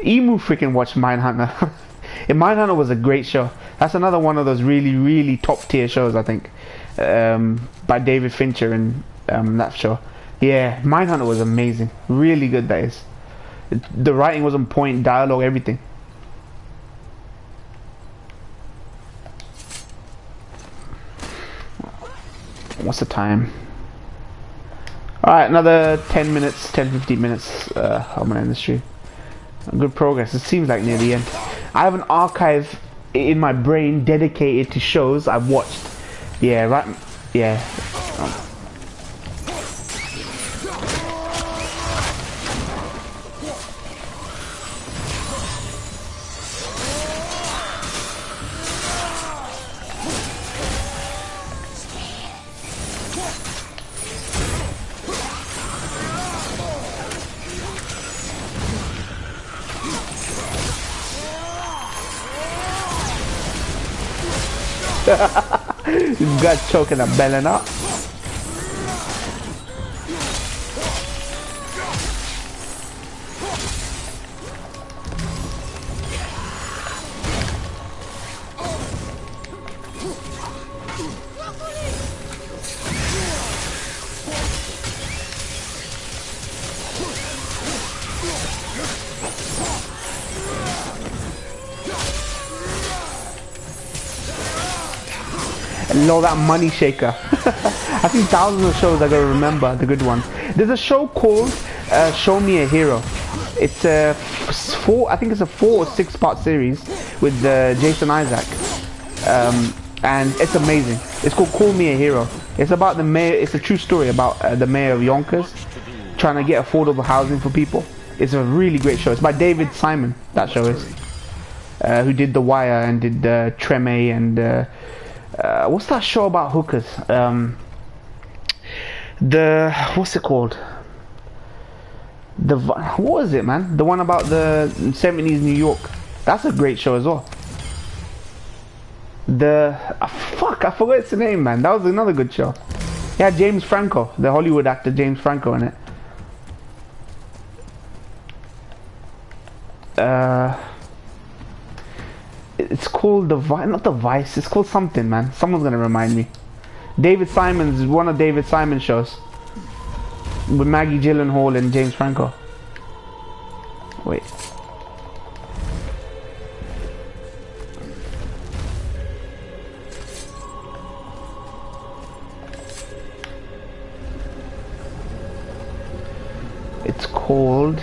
Emu freaking watched Mindhunter. And Mindhunter was a great show. That's another one of those really, really top tier shows, I think, by David Fincher and that show. Yeah, Mindhunter was amazing. Really good, that is. The writing was on point, dialogue, everything. What's the time? Alright, another 10 minutes, 10-15 minutes. I'm gonna end the stream. Good progress. It seems like near the end. I have an archive in my brain dedicated to shows I've watched. Yeah, right. Yeah. This guy's choking a belly up. Love that money shaker. I've seen thousands of shows I gotta remember the good ones. There's a show called Show Me a Hero. It's a I think it's a 4 or 6 part series with Jason Isaac, and it's amazing. It's called Call Me a Hero. It's about the mayor. It's a true story about the mayor of Yonkers trying to get affordable housing for people. It's a really great show. It's by David Simon. That show is who did The Wire and did Treme and. What's that show about hookers? What's it called? What is it, man? The one about the 70s New York. That's a great show as well. Fuck, I forgot its name, man. That was another good show. Yeah, James Franco, the Hollywood actor James Franco in it. It's called not the Vice. It's called something, man. Someone's gonna remind me. David Simon's one of David Simon's shows with Maggie Gyllenhaal and James Franco. Wait. It's called.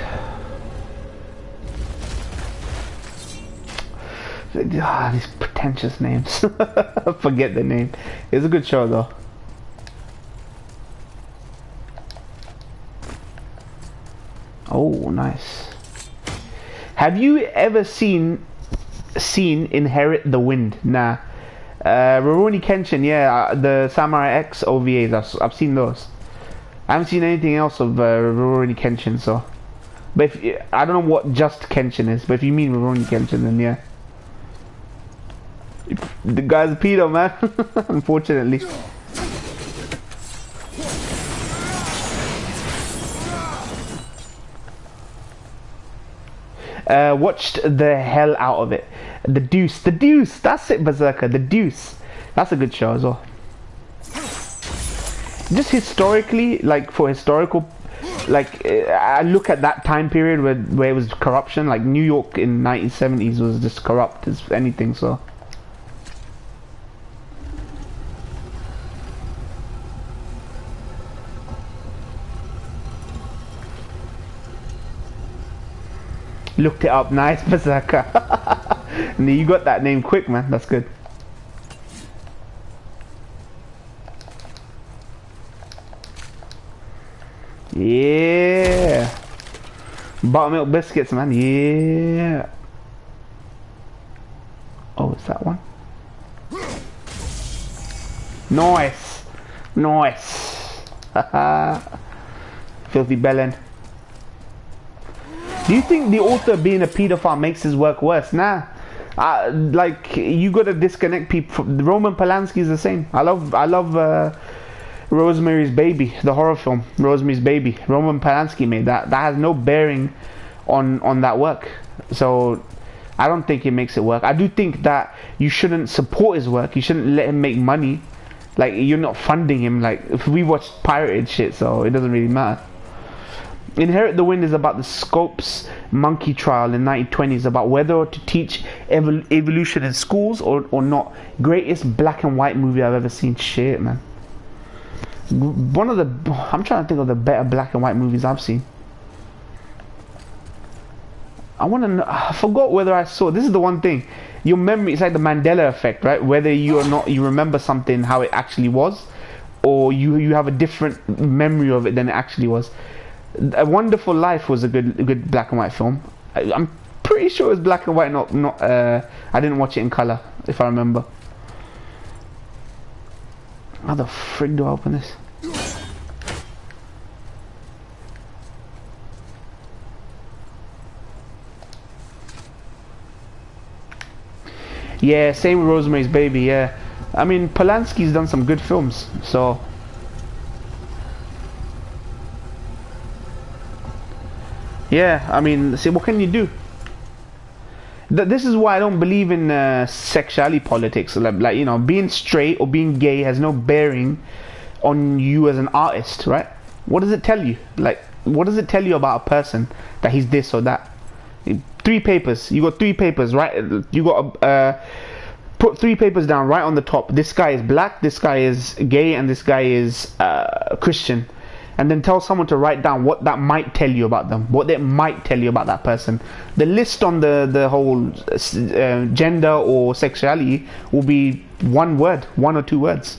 These pretentious names. Forget the name. It's a good show though. Oh, nice. Have you ever seen Inherit the Wind? Nah. Rurouni Kenshin, yeah, the Samurai X OVAs. I've seen those. I haven't seen anything else of Rurouni Kenshin, so. But I don't know what just Kenshin is, but if you mean Rurouni Kenshin, then yeah. The guy's a pedo, man. Unfortunately. Watched the hell out of it. The Deuce. That's it, Berserker. The Deuce. That's a good show as well. Just historically, like for historical, like I look at that time period where it was corruption. Like New York in 1970s was just corrupt as anything. So. Looked it up, nice, Berserker. You got that name quick, man. That's good. Yeah. Buttermilk biscuits, man. Yeah. Oh, is that one? Nice. Nice. Haha. Filthy bellend. Do you think the author being a pedophile makes his work worse? Nah. Like you gotta disconnect people from Roman Polanski is the same. I love Rosemary's Baby, the horror film Rosemary's Baby. Roman Polanski made that. That has no bearing on that work. So I don't think it makes it work. I do think that you shouldn't support his work. You shouldn't let him make money. Like, you're not funding him. Like, if we watch pirated shit, so it doesn't really matter. Inherit the Wind is about the Scopes monkey trial in 1920s, about whether to teach evolution in schools or not. Greatest black and white movie I've ever seen. Shit, man. One of the... I'm trying to think of the better black and white movies I've seen. I want to know... I forgot whether I saw... This is the one thing. Your memory... It's like the Mandela effect, right? Whether you or not... You remember something how it actually was. Or you have a different memory of it than it actually was. A Wonderful Life was a good black and white film. I'm pretty sure it was black and white, not I didn't watch it in color, if I remember. How the frig do I open this? Yeah, same with Rosemary's Baby, yeah. I mean, Polanski's done some good films, so... Yeah, I mean, see, what can you do? This is why I don't believe in sexuality politics. Like, you know, being straight or being gay has no bearing on you as an artist, right? What does it tell you? Like, what does it tell you about a person that he's this or that? 3 papers. You got 3 papers, right? You got put 3 papers down right on the top. This guy is black, this guy is gay, and this guy is Christian. And then tell someone to write down what that might tell you about them, what it might tell you about that person. The list on the whole gender or sexuality will be 1 word, 1 or 2 words.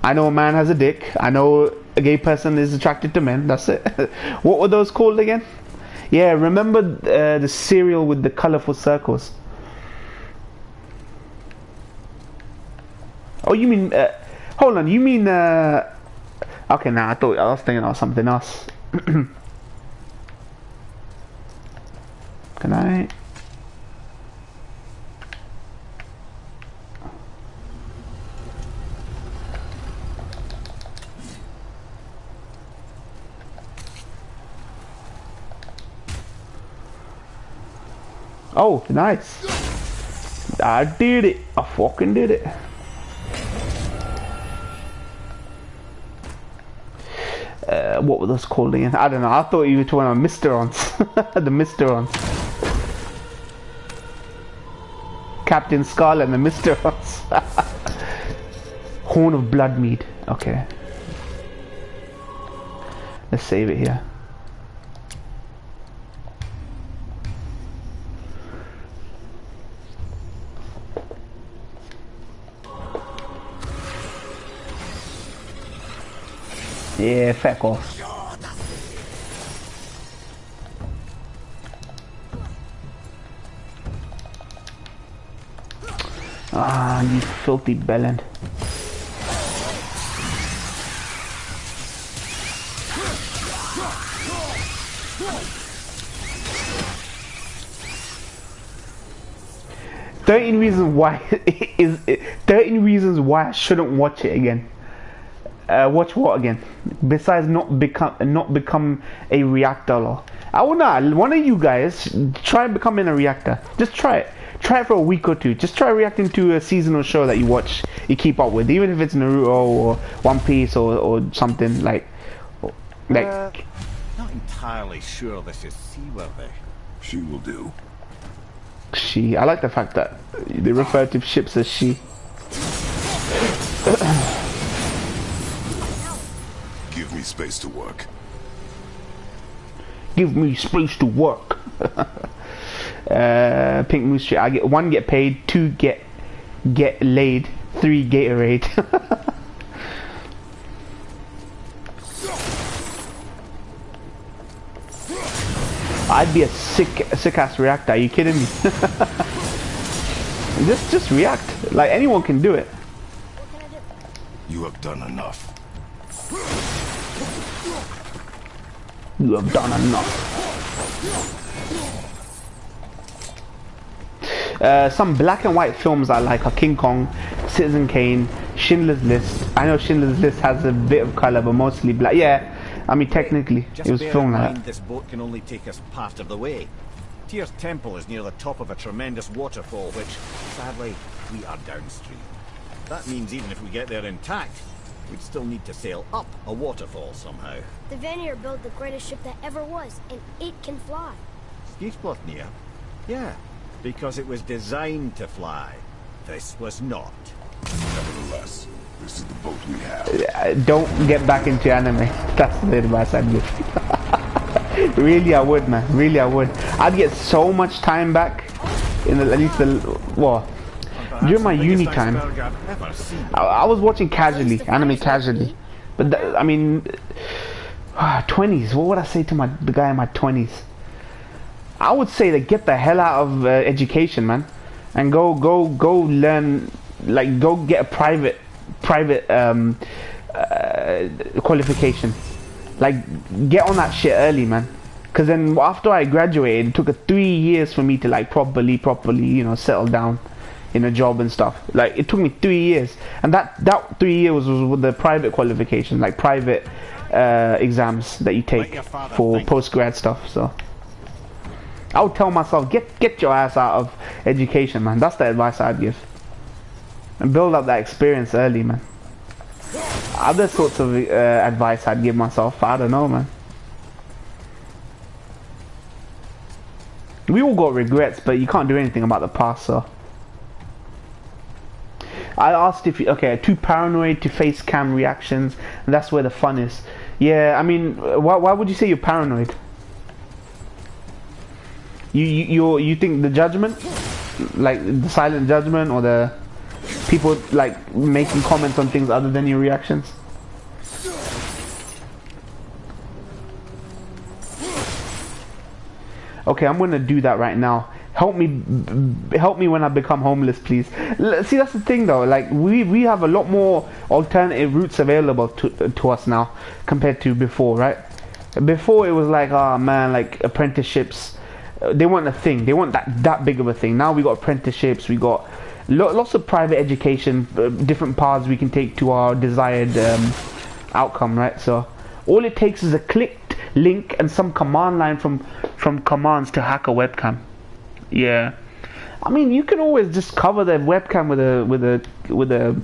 I know a man has a dick. I know a gay person is attracted to men. That's it. What were those called again? Yeah, remember the cereal with the colorful circles? Oh, you mean... hold on, you mean... Okay, now I was thinking of something else. Can I? Oh, nice. I did it. I fucking did it. What were those called again? I don't know. I thought you were talking about Mysterons. The Mysterons. Captain Scarlet and the Mysterons. Horn of Bloodmead. Okay. Let's save it here. Yeah, fuck off. Ah, you filthy bellend. "13 reasons why" is 13 reasons why I shouldn't watch it again. Watch what again? Besides not become a reactor. I will not. One of you guys try becoming a reactor. Just try it. Try it for a week or 2. Just try reacting to a seasonal show that you watch, you keep up with, even if it's Naruto or One Piece or something like. Not entirely sure this is seaworthy. She will do. She. I like the fact that they refer to ships as she. Give me space to work. Give me space to work. Pink Moose Street. I get 1 get paid, 2 get laid, 3 Gatorade. I'd be a sick ass reactor. Are you kidding me? just react. Like, anyone can do it. You have done enough. You have done enough. Some black and white films I like are King Kong, Citizen Kane, Schindler's List. I know Schindler's List has a bit of color, but mostly black. Yeah, I mean technically it was filmed like that. This boat can only take us part of the way. Tyr's temple is near the top of a tremendous waterfall, which, sadly, we are downstream. That means even if we get there intact, we'd still need to sail up a waterfall somehow. The Vanir built the greatest ship that ever was, and it can fly. Skidbladnir? Yeah, because it was designed to fly. This was not. Nevertheless, this is the boat we have. Don't get back into anime. That's the advice I'd give. Really, I would, man. Really, I would. I'd get so much time back in the, at least the well during my uni time. I was watching casually, anime casually, but I mean, 20s. What would I say to the guy in my 20s? I would say that get the hell out of education, man, and go learn, like go get a private qualification. Like get on that shit early, man. Cause then after I graduated, it took 3 years for me to like properly, you know, settle down in a job and stuff. Like it took me 3 years, and that 3 years was with the private qualification, like private exams that you take for post-grad stuff. So I would tell myself, get your ass out of education, man. That's the advice I'd give, and build up that experience early, man. Other sorts of advice I'd give myself, I don't know, man. We all got regrets, but you can't do anything about the past, so. I asked if you, okay, too paranoid to face cam reactions, and that's where the fun is. Yeah, I mean, why would you say you're paranoid? You think the judgment, like the silent judgment, or the people like making comments on things other than your reactions? Okay, I'm gonna do that right now. Help me when I become homeless, please. See, that's the thing though. Like we have a lot more alternative routes available to us now compared to before, right? Before it was like, oh man, like apprenticeships. They weren't a thing. They weren't that big of a thing. Now we got apprenticeships. We got lots of private education, different paths we can take to our desired outcome, right? So all it takes is a clicked link and some command line from commands to hack a webcam. Yeah, I mean you can always just cover the webcam with a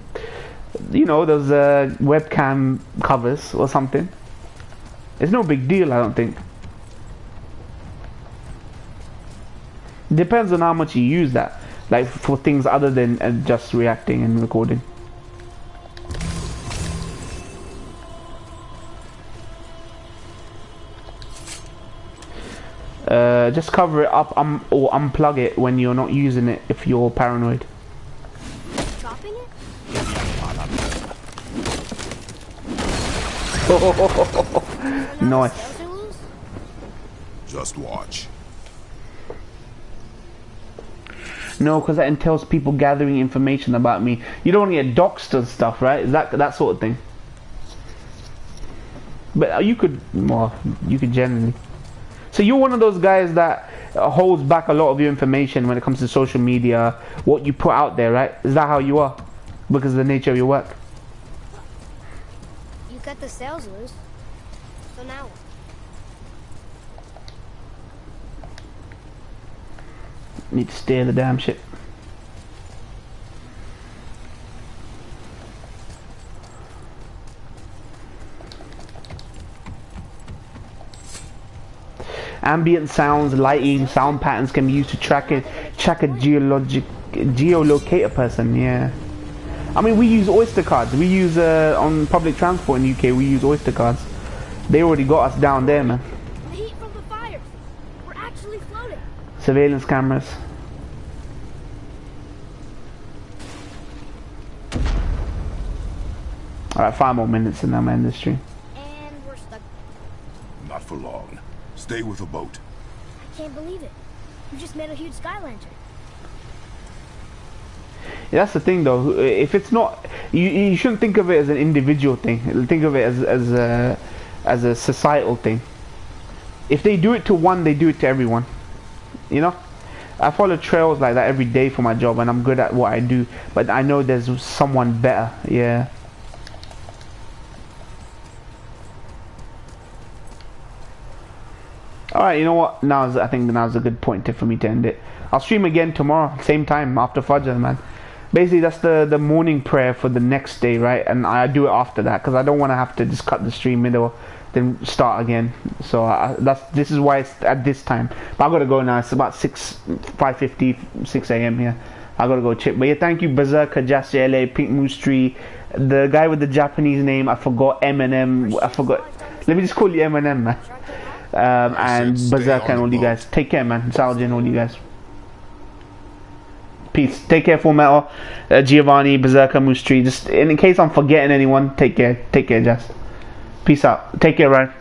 you know, those webcam covers or something. It's no big deal, I don't think. Depends on how much you use that, like for things other than just reacting and recording. Just cover it up or unplug it when you're not using it if you're paranoid. Dropping it? Nice. Just watch. No, because that entails people gathering information about me. You don't want to get doxed and stuff, right? Is that sort of thing? But you could, well, you could generally. So you're one of those guys that holds back a lot of your information when it comes to social media, what you put out there, right? Is that how you are? Because of the nature of your work? You cut the sails loose. So now what? Need to steer the damn ship. Ambient sounds, lighting, sound patterns can be used to track a geolocate a person. Yeah, I mean we use Oyster cards. We use on public transport in the UK. We use Oyster cards. They already got us down there, man. The heat from the fires. We're actually floating. Surveillance cameras. Alright, 5 more minutes and I'm in the stream. And we're stuck. Not for long. Stay with the boat. I can't believe it. You just made a huge sky lantern. Yeah, that's the thing though. If it's not, you shouldn't think of it as an individual thing. Think of it as a societal thing. If they do it to one, they do it to everyone. You know? I follow trails like that every day for my job and I'm good at what I do. But I know there's someone better. Yeah. Alright, you know what? I think now's a good point for me to end it. I'll stream again tomorrow, same time, after Fajr, man. Basically, that's the morning prayer for the next day, right? And I do it after that, because I don't want to have to just cut the stream middle, then start again. So this is why it's at this time. But I gotta go now. It's about 5:50, 6 a.m. here. I gotta go check. But yeah, thank you, Berserker, Jassi LA, Pink Moose Tree, the guy with the Japanese name. I forgot Eminem. I forgot. Let me just call you Eminem, man. And Berserker and all you guys. Take care, man. Saljin, all you guys. Peace. Take care, Full Metal, Giovanni, Berserker, Moose Tree. Just in case I'm forgetting anyone, take care. Take care, Jess. Peace out. Take care, Ryan.